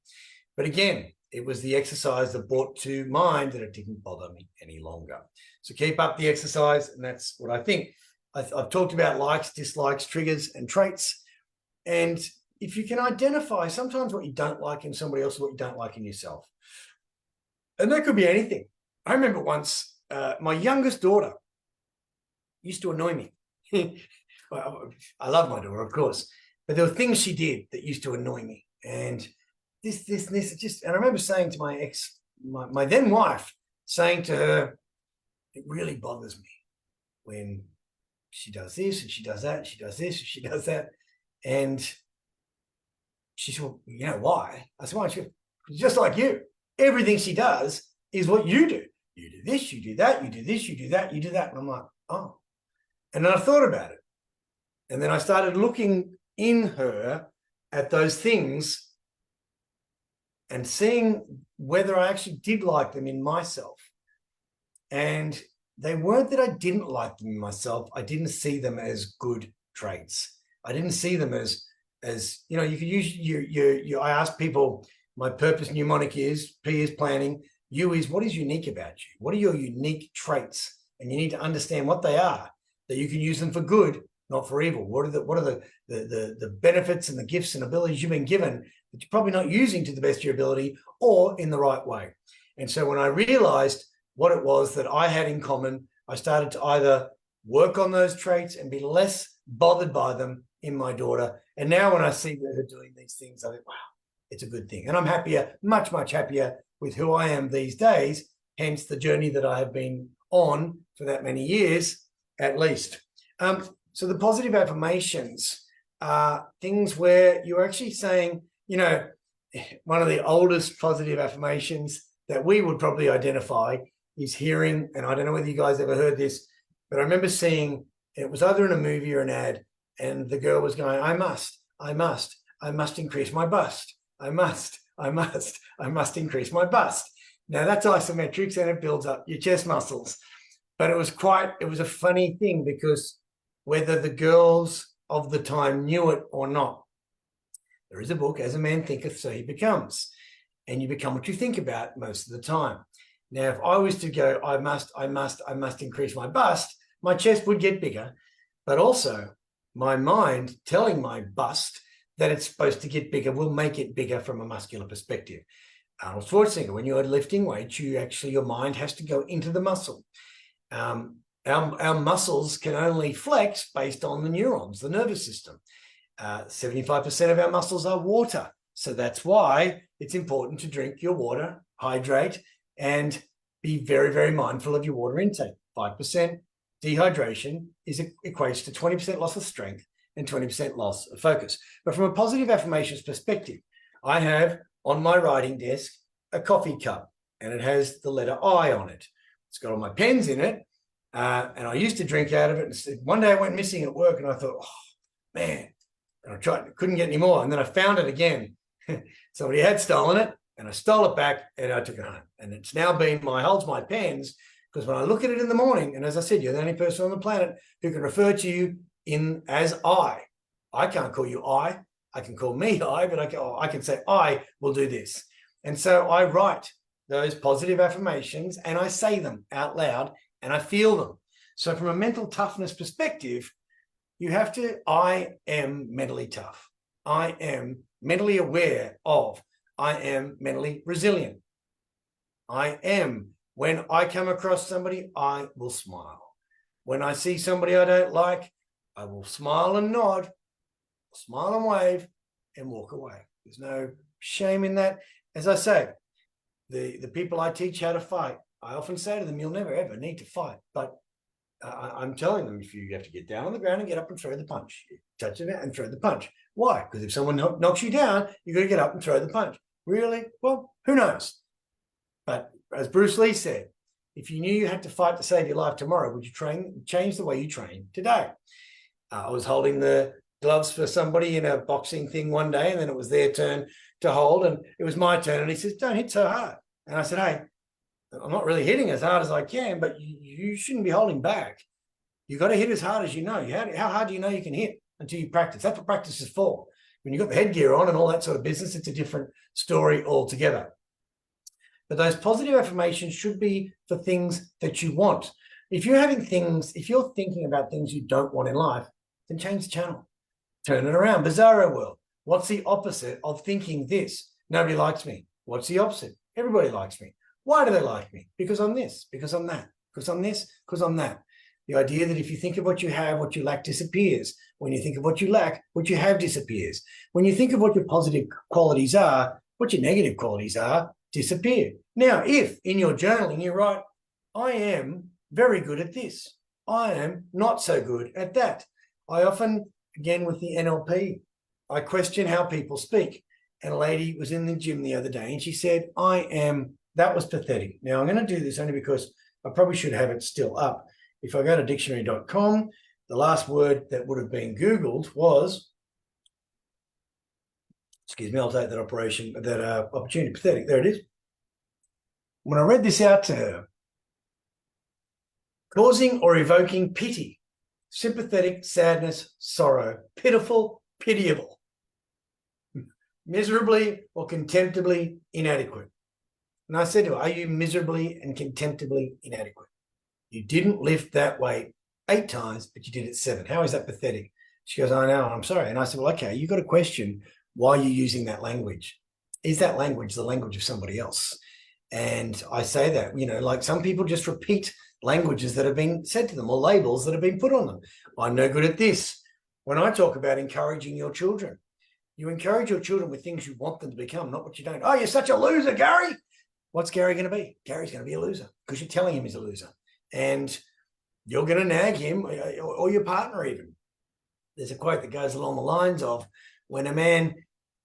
But again, it was the exercise that brought to mind that it didn't bother me any longer. So keep up the exercise, and that's what I think. I've talked about likes, dislikes, triggers, and traits. And if you can identify sometimes what you don't like in somebody else, what you don't like in yourself, and that could be anything. I remember once my youngest daughter used to annoy me. Well, I love my daughter, of course, but there were things she did that used to annoy me. And this, and I remember saying to my then wife, saying to her, it really bothers me when she does this and she does that, and she does this and she does that. And she said, well, you know why? I said, why? She goes, just like you. Everything she does is what you do. You do this, you do that, you do this, you do that, you do that. And I'm like, oh. And then I thought about it. And then I started looking in her at those things and seeing whether I actually did like them in myself. And they weren't that I didn't like them in myself. I didn't see them as good traits. I didn't see them as you know, you could use I ask people, my purpose mnemonic is, P is planning, U is what is unique about you? What are your unique traits? And you need to understand what they are, that you can use them for good, not for evil. What are the benefits and the gifts and abilities you've been given that you're probably not using to the best of your ability or in the right way? And so when I realized what it was that I had in common, I started to either work on those traits and be less bothered by them in my daughter. And now when I see her doing these things, I think, wow, it's a good thing. And I'm happier, much, much happier with who I am these days, hence the journey that I have been on for that many years, at least. So the positive affirmations are things where you're actually saying, you know, one of the oldest positive affirmations that we would probably identify is hearing, and I don't know whether you guys ever heard this, but I remember seeing, it was either in a movie or an ad, and the girl was going, I must increase my bust. I must increase my bust. Now that's isometrics and it builds up your chest muscles. But it was a funny thing because whether the girls of the time knew it or not, there is a book, As a Man Thinketh, So He Becomes. And you become what you think about most of the time. Now, if I was to go, I must increase my bust, my chest would get bigger, but also my mind telling my bust that it's supposed to get bigger will make it bigger from a muscular perspective. Arnold Schwarzenegger, when you're lifting weights, your mind has to go into the muscle. Our muscles can only flex based on the neurons, the nervous system. 75% of our muscles are water. So that's why it's important to drink your water, hydrate, and be very, very mindful of your water intake. 5% dehydration equates to 20% loss of strength and 20% loss of focus. But from a positive affirmations perspective, I have on my writing desk a coffee cup, and it has the letter I on it. It's got all my pens in it, and I used to drink out of it. And one day I went missing at work, and I thought, oh, man, and I tried, couldn't get any more. And then I found it again. Somebody had stolen it, and I stole it back, and I took it home. And it's now been holds my pens, because when I look at it in the morning, and as I said, you're the only person on the planet who can refer to you as I. I can't call you I can call me I, but I can say I will do this. And so I write those positive affirmations, and I say them out loud, and I feel them. So from a mental toughness perspective, you have to, I am mentally tough. I am mentally aware of. I am mentally resilient. I am. When I come across somebody, I will smile. When I see somebody I don't like, I will smile and nod, smile and wave, and walk away. There's no shame in that. As I say, the people I teach how to fight, I often say to them, you'll never, ever need to fight. But I'm telling them, if you have to get down on the ground and get up and throw the punch, you touch it and throw the punch. Why? Because if someone knocks you down, you've got to get up and throw the punch. Really? Well, who knows? But as Bruce Lee said, if you knew you had to fight to save your life tomorrow, would you change the way you train today? I was holding the gloves for somebody in a boxing thing one day, and then it was their turn to hold, and it was my turn. And he says, don't hit so hard. And I said, hey, I'm not really hitting as hard as I can, but you shouldn't be holding back. You've got to hit as hard as you know. How hard do you know you can hit until you practice? That's what practice is for. When you've got the headgear on and all that sort of business, it's a different story altogether. But those positive affirmations should be for things that you want. If you're thinking about things you don't want in life, then change the channel. Turn it around. Bizarro world. What's the opposite of thinking this? Nobody likes me. What's the opposite? Everybody likes me. Why do they like me? Because I'm this, because I'm that, because I'm this, because I'm that. The idea that if you think of what you have, what you lack disappears. When you think of what you lack, what you have disappears. When you think of what your positive qualities are, what your negative qualities are, disappear. Now, if in your journaling you write, I am very good at this. I am not so good at that. I often, again with the NLP, I question how people speak. And a lady was in the gym the other day and she said, that was pathetic. Now I'm going to do this only because I probably should have it still up. If I go to dictionary.com, the last word that would have been Googled was, excuse me, I'll take that opportunity, pathetic. There it is. When I read this out to her, causing or evoking pity, sympathetic, sadness, sorrow, pitiful, pitiable, miserably or contemptibly inadequate. And I said to her, are you miserably and contemptibly inadequate? You didn't lift that weight 8 times, but you did it 7. How is that pathetic? She goes, I know, I'm sorry. And I said, well, okay, you've got to question why you're using that language. Is that language the language of somebody else? And I say that, like some people just repeat languages that have been said to them or labels that have been put on them. I'm no good at this. When I talk about encouraging your children, you encourage your children with things you want them to become, not what you don't. Oh, you're such a loser, Gary. What's Gary going to be? Gary's going to be a loser because you're telling him he's a loser. And you're going to nag him or your partner even. There's a quote that goes along the lines of, when a man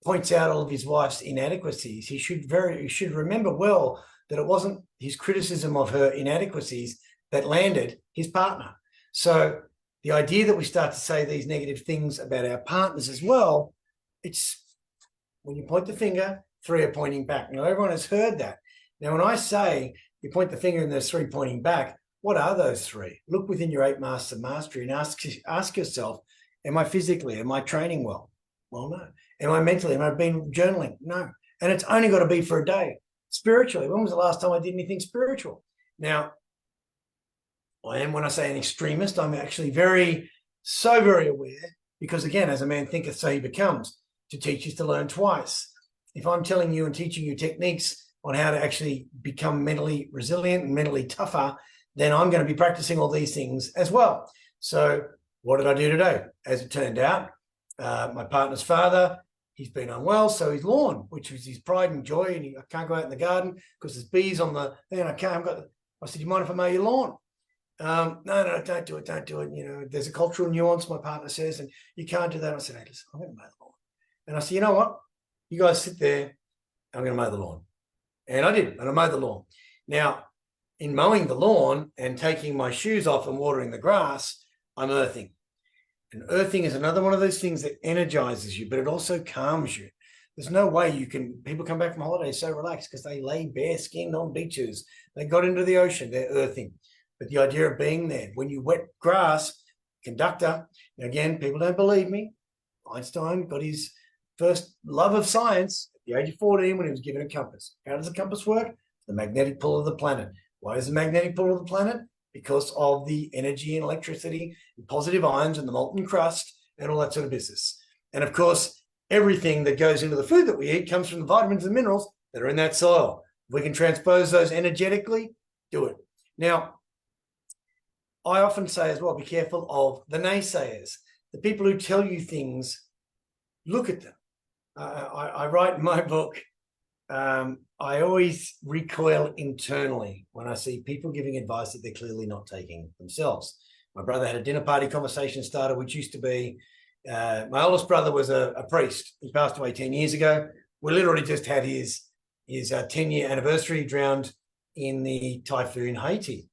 points out all of his wife's inadequacies, he should remember well that it wasn't his criticism of her inadequacies that landed his partner. So the idea that we start to say these negative things about our partners as well, it's when you point the finger, 3 are pointing back. Now, everyone has heard that. Now, when I say you point the finger and there's 3 pointing back, what are those 3? Look within your 8 masters of mastery and ask yourself, am I physically, am I training well? Well, no. Am I mentally, am I been journaling? No. And it's only got to be for a day. Spiritually, when was the last time I did anything spiritual? Now, when I say an extremist, I'm actually very aware, because again, as a man thinketh, so he becomes. To teach is to learn twice. If I'm telling you and teaching you techniques on how to actually become mentally resilient and mentally tougher, then I'm going to be practicing all these things as well. So what did I do today? As it turned out, my partner's father, he's been unwell, so his lawn, which was his pride and joy, and I can't go out in the garden because there's bees on the thing. I can't. I said, "Do you mind if I mow your lawn?" No, don't do it. There's a cultural nuance, my partner says, and you can't do that. I said, "Hey, listen, I'm going to mow the lawn." And I said, "You know what? You guys sit there. I'm going to mow the lawn." And I did, and I mowed the lawn. Now, in mowing the lawn and taking my shoes off and watering the grass, I'm earthing. And earthing is another one of those things that energizes you, but it also calms you. There's no way people come back from holiday so relaxed because they lay bare skinned on beaches. They got into the ocean, they're earthing. But the idea of being there, when you wet grass, conductor, again, people don't believe me. Einstein got his first love of science at the age of 14 when he was given a compass. How does the compass work? The magnetic pull of the planet. Why is the magnetic pull of the planet? Because of the energy and electricity and positive ions and the molten crust and all that sort of business. And of course, everything that goes into the food that we eat comes from the vitamins and minerals that are in that soil. If we can transpose those energetically, do it. Now, I often say as well, be careful of the naysayers, the people who tell you things, look at them. I write in my book, I always recoil internally when I see people giving advice that they're clearly not taking themselves. My brother had a dinner party conversation starter, which used to be, my oldest brother was a priest. He passed away 10 years ago. We literally just had his 10-year anniversary. He drowned in the typhoon Haiti.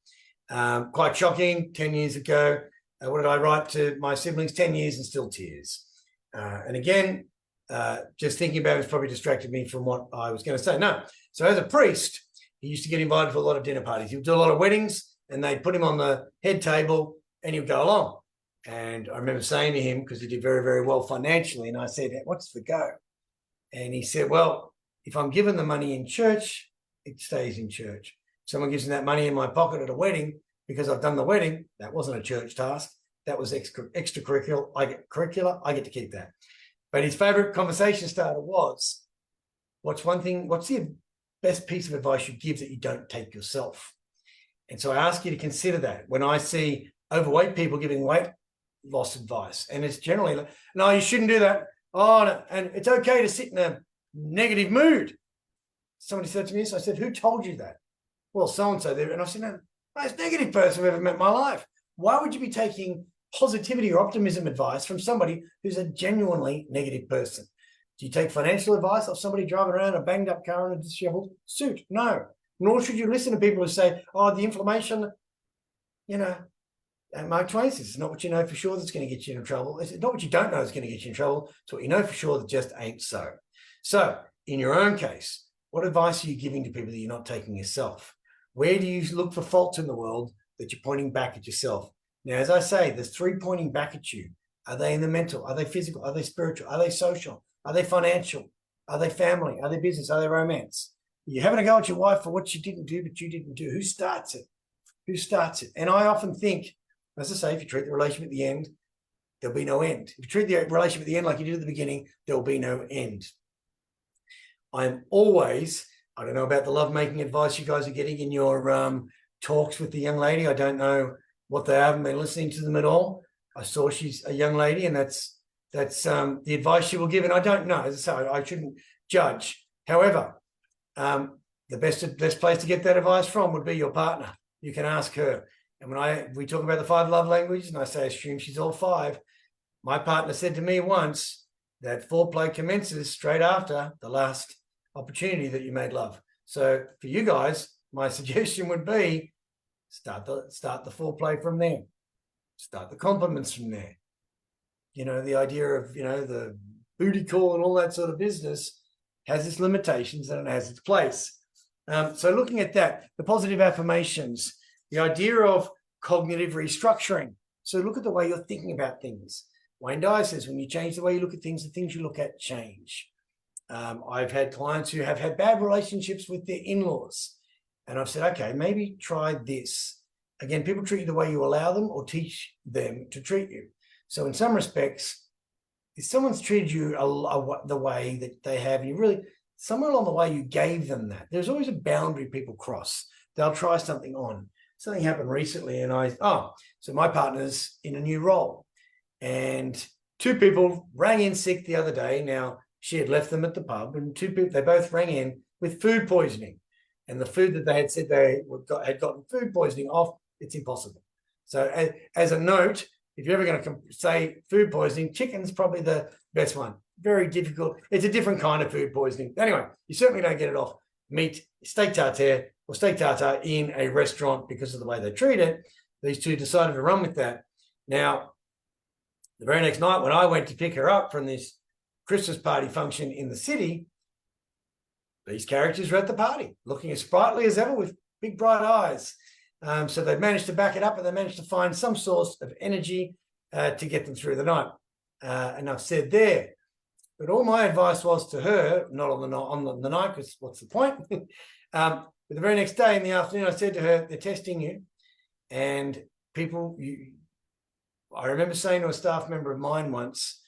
Quite shocking, 10 years ago. What did I write to my siblings? 10 years and still tears. And again, just thinking about it's probably distracted me from what I was going to say. No. So as a priest, he used to get invited for a lot of dinner parties. He would do a lot of weddings and they'd put him on the head table and he would go along. And I remember saying to him, because he did very, very well financially, and I said, "What's the go?" And he said, "Well, if I'm given the money in church, it stays in church. Someone gives me that money in my pocket at a wedding because I've done the wedding. That wasn't a church task. That was extracurricular. I get to keep that." But his favorite conversation starter was, what's the best piece of advice you give that you don't take yourself? And so I ask you to consider that when I see overweight people giving weight loss advice. And it's generally like, "No, you shouldn't do that. Oh, no. And it's okay to sit in a negative mood." Somebody said to me, so I said, "Who told you that?" "Well, so-and-so there." And I said, "No, most negative person I've ever met in my life. Why would you be taking positivity or optimism advice from somebody who's a genuinely negative person? Do you take financial advice off somebody driving around a banged up car in a disheveled suit? No. Nor should you listen to people who say, "Oh, the inflammation, and Mark Twain says, it's not what you know for sure that's going to get you in trouble. It's not what you don't know is going to get you in trouble. It's what you know for sure that just ain't so." So in your own case, what advice are you giving to people that you're not taking yourself? Where do you look for faults in the world that you're pointing back at yourself? Now, as I say, there's three pointing back at you. Are they in the mental? Are they physical? Are they spiritual? Are they social? Are they financial? Are they family? Are they business? Are they romance? You're having a go at your wife for what you didn't do, but you didn't do. Who starts it? Who starts it? And I often think, as I say, if you treat the relationship at the end, there'll be no end. If you treat the relationship at the end like you did at the beginning, there'll be no end. I'm always, I don't know about the lovemaking advice you guys are getting in your talks with the young lady. I don't know what they are. I haven't been listening to them at all. I saw she's a young lady, and that's the advice she will give. And I don't know. As I say, I shouldn't judge. However, the best place to get that advice from would be your partner. You can ask her. And when we talk about the 5 love languages, and I say, assume she's all 5, my partner said to me once that foreplay commences straight after the last opportunity that you made love. So for you guys, my suggestion would be start the foreplay from there. Start the compliments from there. The idea of, the booty call and all that sort of business has its limitations and it has its place. So looking at that, the positive affirmations, the idea of cognitive restructuring. So look at the way you're thinking about things. Wayne Dyer says when you change the way you look at things, the things you look at change. I've had clients who have had bad relationships with their in-laws. And I've said, okay, maybe try this. Again, people treat you the way you allow them or teach them to treat you. So in some respects, if someone's treated you the way that they have, you really, somewhere along the way, you gave them that. There's always a boundary people cross. They'll try something on. something happened recently, and so my partner's in a new role, and two people rang in sick the other day. Now, she had left them at the pub, and they both rang in with food poisoning, and the food that they had said had gotten food poisoning off, it's impossible. So as a note, if you're ever going to say food poisoning, chicken's probably the best one. Very difficult. It's a different kind of food poisoning. Anyway, you certainly don't get it off meat, steak tartare in a restaurant because of the way they treat it. These two decided to run with that. Now, the very next night when I went to pick her up from this Christmas party function in the city, these characters were at the party, looking as sprightly as ever with big bright eyes. So they managed to back it up, and they managed to find some source of energy to get them through the night. And I've said there, but all my advice was to her, not on the night, because what's the point? But the very next day in the afternoon, I said to her, they're testing you. And I remember saying to a staff member of mine once,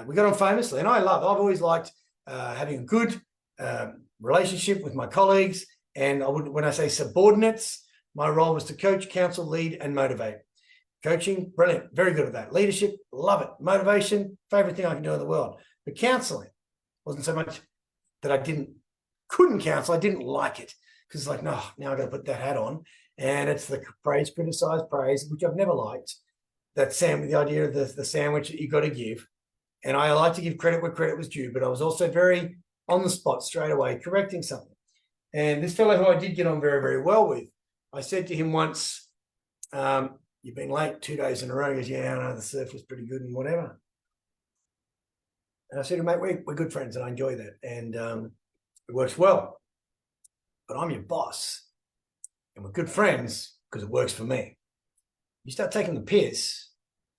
we got on famously, and I've always liked having a good relationship with my colleagues. And when I say subordinates, my role was to coach, counsel, lead, and motivate. Coaching, brilliant, very good at that. Leadership, love it. Motivation, favorite thing I can do in the world. But counseling wasn't so much that I couldn't counsel, I didn't like it. Because it's like, no, now I've got to put that hat on. And it's the praise, criticize, praise, which I've never liked. That the idea of the sandwich that you got to give. And I like to give credit where credit was due, but I was also very on the spot straight away, correcting something. And this fellow who I did get on very, very well with, I said to him once, you've been late 2 days in a row. He goes, yeah, I know, the surf was pretty good and whatever. And I said to him, mate, we're good friends and I enjoy that. And it works well. But I'm your boss and we're good friends because it works for me. You start taking the piss,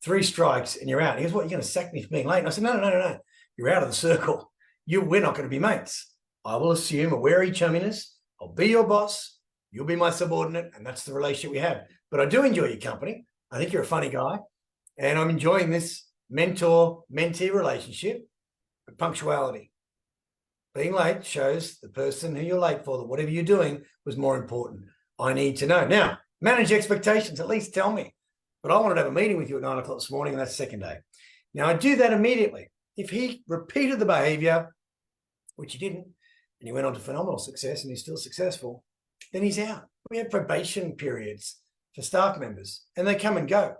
3 strikes and you're out. He goes, what, you're going to sack me for being late? And I said, no. You're out of the circle. We're not going to be mates. I will assume a wary chumminess. I'll be your boss. You'll be my subordinate. And that's the relationship we have. But I do enjoy your company. I think you're a funny guy. And I'm enjoying this mentor-mentee relationship. But punctuality. Being late shows the person who you're late for that whatever you're doing was more important. I need to know. Now, manage expectations. At least tell me. But I wanted to have a meeting with you at 9 o'clock this morning, and that's the second day. Now, I do that immediately. If he repeated the behavior, which he didn't, and he went on to phenomenal success and he's still successful, then he's out. We have probation periods for staff members, and they come and go.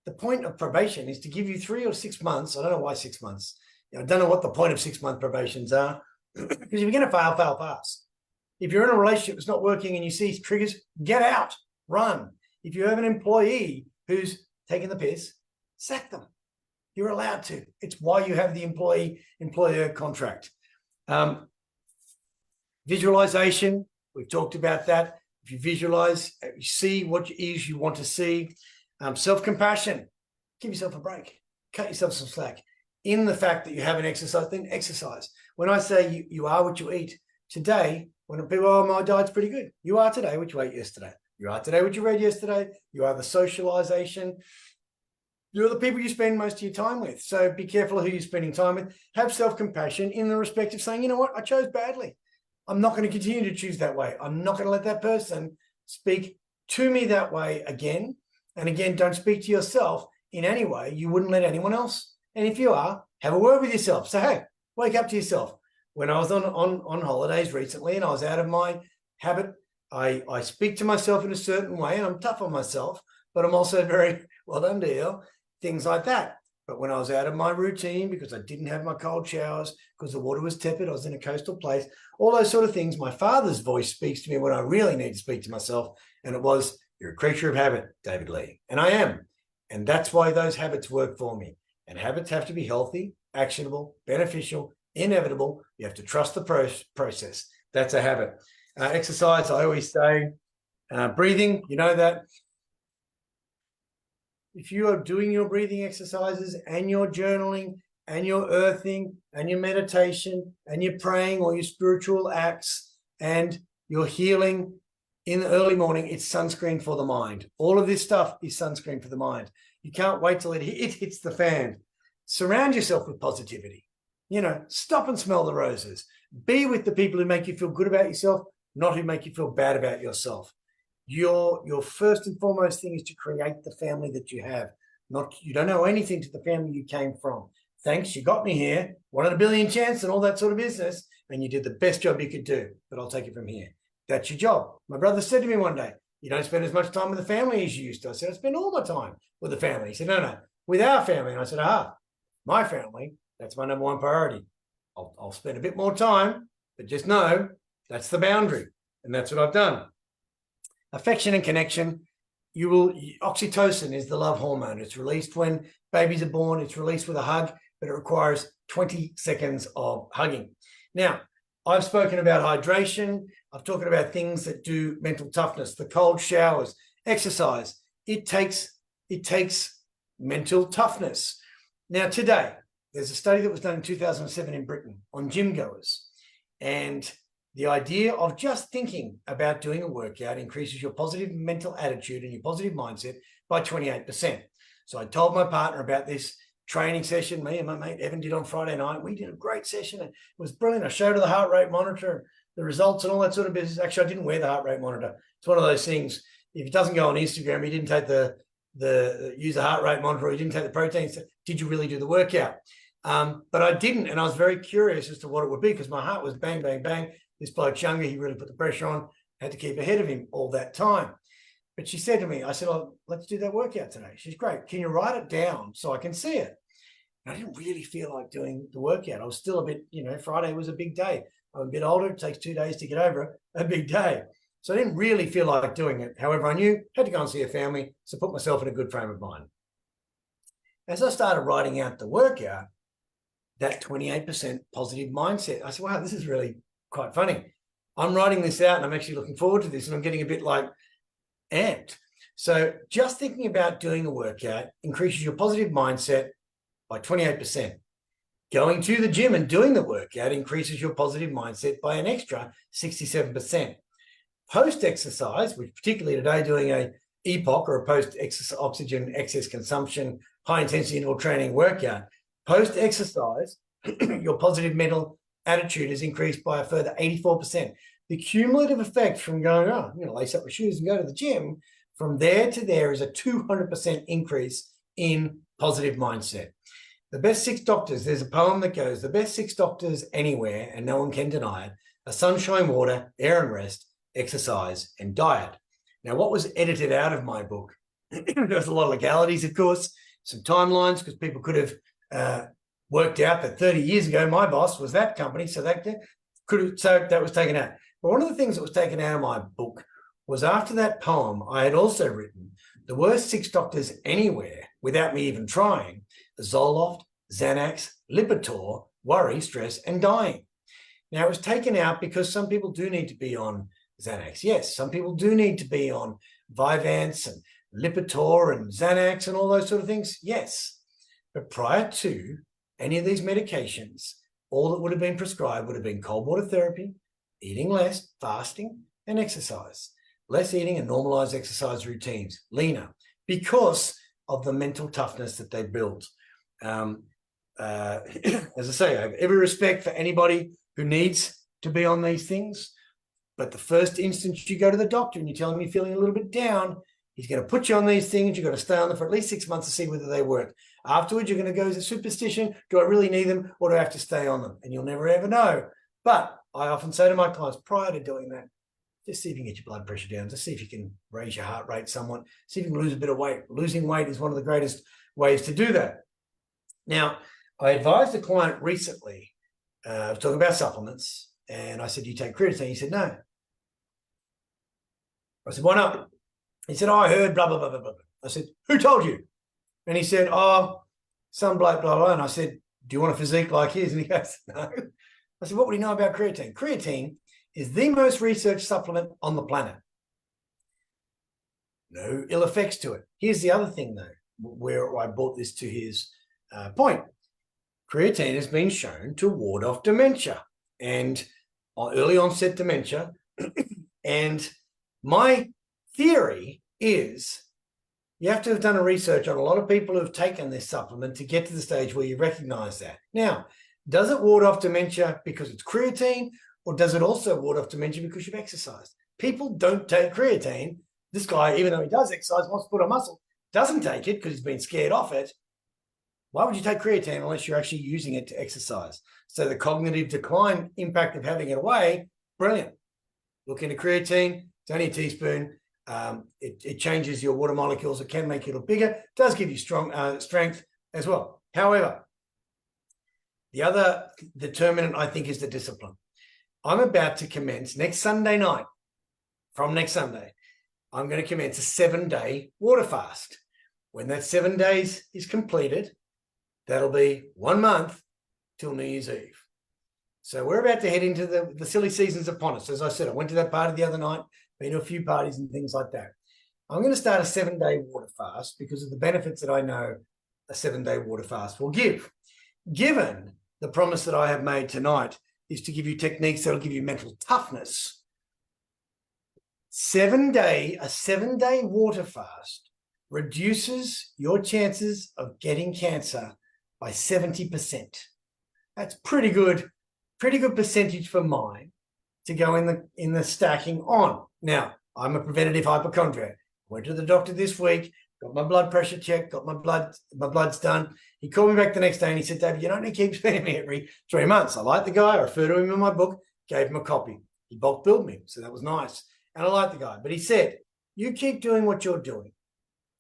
The point of probation is to give you 3 or 6 months. I don't know why 6 months. I don't know what the point of 6-month probations are, because if you're going to fail fast. If you're in a relationship that's not working and you see triggers, get out, run. If you have an employee who's taking the piss, sack them. You're allowed to. It's why you have the employee-employer contract. Visualization, we've talked about that. If you visualize, you see what it is you want to see. Self-compassion, give yourself a break. Cut yourself some slack. In the fact that you haven't exercised, then exercise. When I say you are what you eat, today, when people, oh, my diet's pretty good. You are today what you ate yesterday. You are today what you read yesterday. You are the socialization. You're the people you spend most of your time with. So be careful of who you're spending time with. Have self-compassion in the respect of saying, you know what, I chose badly. I'm not going to continue to choose that way. I'm not going to let that person speak to me that way again. And again, don't speak to yourself in any way you wouldn't let anyone else. And if you are, have a word with yourself. Say, hey, wake up to yourself. When I was on holidays recently and I was out of my habit, I speak to myself in a certain way, and I'm tough on myself, but I'm also very, well done, deal, things like that. But when I was out of my routine because I didn't have my cold showers, because the water was tepid, I was in a coastal place, all those sort of things, my father's voice speaks to me when I really need to speak to myself. And it was, you're a creature of habit, David Lee. And I am. And that's why those habits work for me. And habits have to be healthy, actionable, beneficial, inevitable. You have to trust the process. That's a habit. Exercise, I always say, breathing, you know that. If you are doing your breathing exercises and your journaling and your earthing and your meditation and your praying or your spiritual acts and your healing in the early morning, it's sunscreen for the mind. All of this stuff is sunscreen for the mind. You can't wait till it hits the fan. Surround yourself with positivity. You know, stop and smell the roses. Be with the people who make you feel good about yourself, not who make you feel bad about yourself. your first and foremost thing is to create the family that you have. You don't owe anything to the family you came from. Thanks, you got me here, 1 in a billion chance and all that sort of business, and you did the best job you could do, but I'll take it from here. That's your job. My brother said to me one day, you don't spend as much time with the family as you used to. I said, I spend all my time with the family. He said, no, with our family. And I said, my family, that's my number one priority. I'll spend a bit more time, but just know that's the boundary. And that's what I've done. Affection and connection. Oxytocin is the love hormone. It's released when babies are born. It's released with a hug, but it requires 20 seconds of hugging. Now, I've spoken about hydration. I've talked about things that do mental toughness, the cold showers, exercise. It takes mental toughness. Now, today, there's a study that was done in 2007 in Britain on gym goers. And the idea of just thinking about doing a workout increases your positive mental attitude and your positive mindset by 28%. So I told my partner about this training session me and my mate Evan did on Friday night. We did a great session. It was brilliant. I showed her the heart rate monitor, the results and all that sort of business. Actually, I didn't wear the heart rate monitor. It's one of those things. If it doesn't go on Instagram, you didn't take the use the heart rate monitor, or you didn't take the protein. So did you really do the workout? But I didn't. And I was very curious as to what it would be because my heart was bang, bang, bang. This bloke's younger. He really put the pressure on. Had to keep ahead of him all that time. But she said to me, I said, oh, let's do that workout today. She's great. Can you write it down so I can see it? And I didn't really feel like doing the workout. I was still a bit, Friday was a big day. I'm a bit older. It takes 2 days to get over a big day. So I didn't really feel like doing it. However, I knew I had to go and see a family, so put myself in a good frame of mind. As I started writing out the workout, that 28% positive mindset, I said, wow, this is really quite funny. I'm writing this out and I'm actually looking forward to this and I'm getting a bit like amped. So just thinking about doing a workout increases your positive mindset by 28%. Going to the gym and doing the workout increases your positive mindset by an extra 67%. Post-exercise, which particularly today doing a EPOC or a post-oxygen excess consumption, high-intensity interval training workout, post-exercise, your positive mental attitude is increased by a further 84%. The cumulative effect from going, I'm going to lace up my shoes and go to the gym, from there to there is a 200% increase in positive mindset. The best 6 doctors, there's a poem that goes, the best 6 doctors anywhere, and no one can deny it, are sunshine, water, air and rest, exercise, and diet. Now, what was edited out of my book? There's a lot of legalities, of course, some timelines, because people could have worked out that 30 years ago, my boss was that company, so that was taken out. But one of the things that was taken out of my book was after that poem, I had also written the worst 6 doctors anywhere, without me even trying, Zoloft, Xanax, Lipitor, worry, stress, and dying. Now, it was taken out because some people do need to be on Xanax. Yes, some people do need to be on Vyvanse and Lipitor and Xanax and all those sort of things. Yes. But prior to any of these medications, all that would have been prescribed would have been cold water therapy, eating less, fasting, and exercise. Less eating and normalized exercise routines, leaner, because of the mental toughness that they built. As I say, I have every respect for anybody who needs to be on these things. But the first instance you go to the doctor and you tell him you're feeling a little bit down, he's going to put you on these things. You've got to stay on them for at least 6 months to see whether they work. Afterwards, you're going to go, is it superstition? Do I really need them or do I have to stay on them? And you'll never ever know. But I often say to my clients prior to doing that, just see if you can get your blood pressure down. Just see if you can raise your heart rate somewhat. See if you can lose a bit of weight. Losing weight is one of the greatest ways to do that. Now, I advised a client recently, I was talking about supplements, and I said, do you take creatine? He said, no. I said, why not? He said, oh, I heard blah, blah, blah, blah, blah. I said, who told you? And he said, oh, some bloke, blah, blah. And I said, do you want a physique like his? And he goes, no. I said, what would he know about creatine? Creatine is the most researched supplement on the planet. No ill effects to it. Here's the other thing, though, where I brought this to his point. Creatine has been shown to ward off dementia and early onset dementia. And my theory is you have to have done a research on a lot of people who have taken this supplement to get to the stage where you recognize that. Now, does it ward off dementia because it's creatine, or does it also ward off dementia because you've exercised? People don't take creatine This guy, even though he does exercise, wants to put on muscle, doesn't take it because he's been scared off it. Why would you take creatine unless you're actually using it to exercise? So the cognitive decline impact of having it away, brilliant. Look into creatine. It's only a teaspoon. It changes your water molecules. It can make you look bigger. It does give you strong strength as well. However, the other determinant, I think, is the discipline. I'm about to commence next Sunday night. From next Sunday, I'm going to commence a 7-day water fast. When that 7 days is completed, that'll be 1 month till New Year's Eve. So we're about to head into the silly seasons upon us. As I said, I went to that party the other night, been to a few parties and things like that. I'm going to start a 7-day water fast because of the benefits that I know a 7-day water fast will give. Given the promise that I have made tonight is to give you techniques that will give you mental toughness, a 7-day water fast reduces your chances of getting cancer by 70%. That's pretty good percentage for mine to go in the stacking on. Now, I'm a preventative hypochondriac. Went to the doctor this week, got my blood pressure checked, got my blood's done. He called me back the next day and he said, David, you don't need to keep seeing me every 3 months. I like the guy. I refer to him in my book, gave him a copy. He bulk billed me, so that was nice. And I like the guy. But he said, you keep doing what you're doing.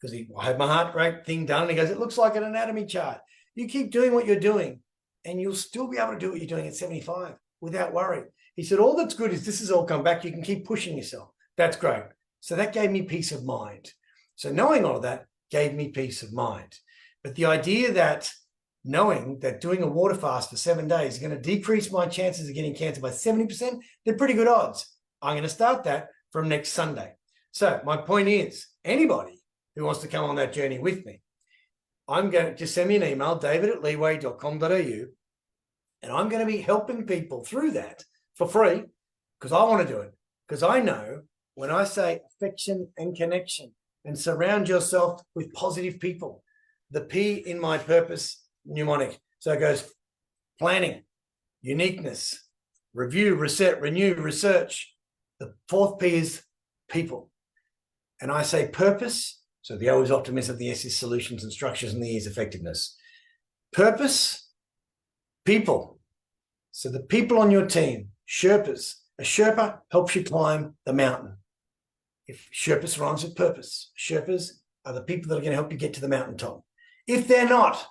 Because I had my heart rate thing done. And he goes, it looks like an anatomy chart. You keep doing what you're doing and you'll still be able to do what you're doing at 75 without worry. He said, all that's good is this has all come back. You can keep pushing yourself. That's great. So that gave me peace of mind. So knowing all of that gave me peace of mind. But the idea that knowing that doing a water fast for 7 days is going to decrease my chances of getting cancer by 70%, they're pretty good odds. I'm going to start that from next Sunday. So my point is, anybody who wants to come on that journey with me, I'm going to just send me an email, david@leeway.com.au, and I'm going to be helping people through that for free because I want to do it. Because I know when I say affection and connection and surround yourself with positive people, the P in my purpose mnemonic. So it goes planning, uniqueness, review, reset, renew, research. The fourth P is people. And I say purpose. So the O is optimism, the S is solutions and structures, and the E is effectiveness. Purpose, people. So the people on your team, Sherpas. A Sherpa helps you climb the mountain. If Sherpas rhymes with purpose, Sherpas are the people that are going to help you get to the mountaintop. If they're not,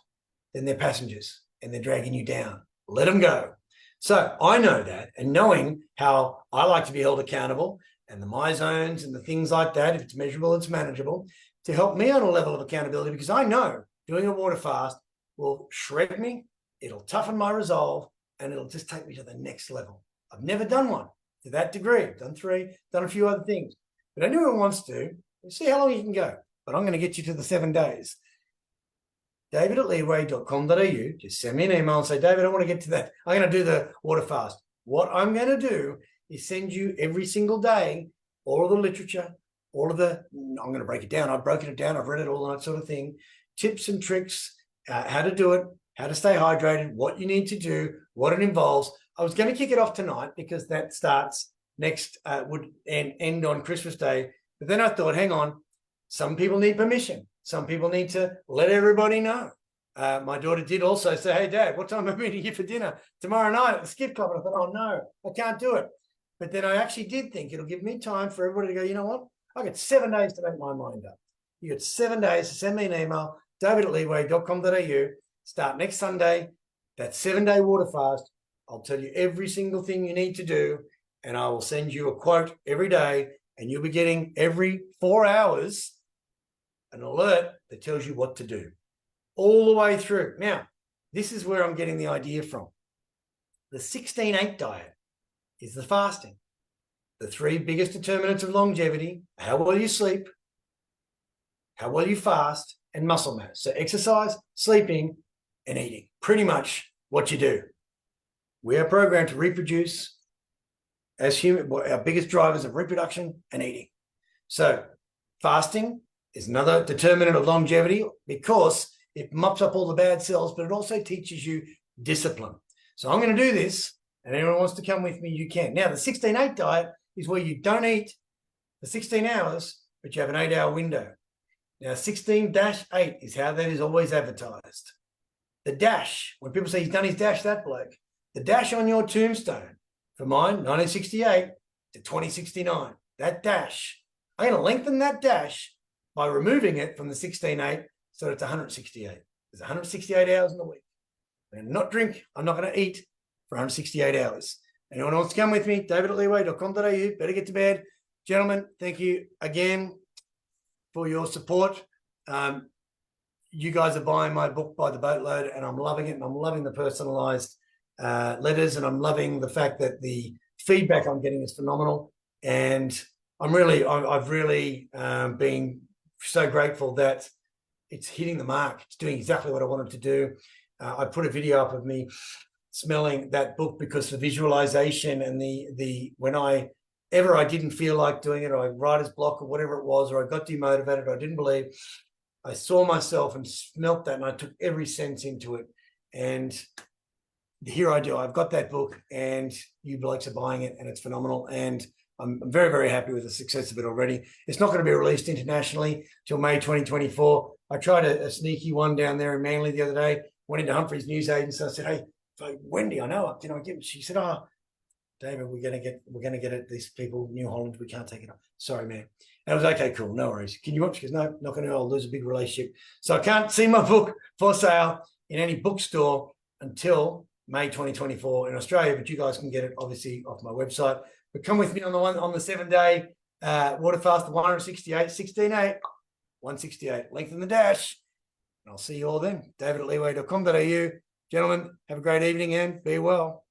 then they're passengers and they're dragging you down. Let them go. So I know that, and knowing how I like to be held accountable and the my zones and the things like that, if it's measurable, it's manageable, to help me on a level of accountability, because I know doing a water fast will shred me, it'll toughen my resolve, and it'll just take me to the next level. I've never done one to that degree. I've done 3, done a few other things. But anyone wants to, see how long you can go. But I'm going to get you to the 7 days. david@leeway.com.au. Just send me an email and say, David, I want to get to that. I'm going to do the water fast. What I'm going to do is send you every single day all of the literature, all of the, I'm going to break it down. I've broken it down. I've read it all, that sort of thing. Tips and tricks, how to do it, how to stay hydrated, what you need to do, what it involves. I was going to kick it off tonight because that starts next, would end on Christmas Day. But then I thought, hang on, some people need permission. Some people need to let everybody know. My daughter did also say, hey, Dad, what time am I meeting you for dinner? Tomorrow night at the skip club. And I thought, oh, no, I can't do it. But then I actually did think it'll give me time for everybody to go, you know what? I got 7 days to make my mind up. You got 7 days to send me an email, david@leeway.com.au. Start next Sunday. That 7-day water fast. I'll tell you every single thing you need to do, and I will send you a quote every day, and you'll be getting every 4 hours an alert that tells you what to do all the way through. Now, this is where I'm getting the idea from. The 16-8 diet is the fasting. The 3 biggest determinants of longevity: how well you sleep, how well you fast, and muscle mass. So exercise, sleeping, and eating. Pretty much what you do. We are programmed to reproduce as human. Our biggest drivers of reproduction and eating. So fasting is another determinant of longevity because it mops up all the bad cells, but it also teaches you discipline. So I'm going to do this, and anyone wants to come with me, you can. Now, the 16-8 diet is where you don't eat for 16 hours but you have an 8-hour window. Now, 16-8 is how that is always advertised. The dash, when people say he's done his dash, that bloke, the dash on your tombstone, for mine, 1968 to 2069, that dash, I'm going to lengthen that dash by removing it from the 16-8 so that it's 168. There's 168 hours in the week. I'm going to not drink. I'm not going to eat for 168 hours. Anyone wants to come with me, david@leeway.com.au. Better get to bed. Gentlemen, thank you again for your support. You guys are buying my book by the boatload, and I'm loving it, and I'm loving the personalized letters, and I'm loving the fact that the feedback I'm getting is phenomenal. And I've really been so grateful that it's hitting the mark. It's doing exactly what I wanted to do. I put a video up of me smelling that book because the visualization and the when I didn't feel like doing it, or I writer's block or whatever it was, or I got demotivated, or I didn't believe, I saw myself and smelt that, and I took every sense into it. And here I do. I've got that book, and you blokes are buying it, and it's phenomenal. And I'm very, very happy with the success of it already. It's not going to be released internationally till May 2024. I tried a sneaky one down there in Manly the other day. Went into Humphrey's news agency. I said, "Hey, Wendy, I know. She said, "Oh, David, we're gonna get it. These people, New Holland, we can't take it up. Sorry, man." And I was okay, cool, no worries. Can you watch? She goes, "No, not gonna. I'll lose a big relationship." So I can't see my book for sale in any bookstore until May 2024 in Australia, but you guys can get it obviously off my website. But come with me on the 7-day water fast, the 168, 16-8, 168, lengthen the dash. And I'll see you all then. David@leeway.com.au. Gentlemen, have a great evening and be well.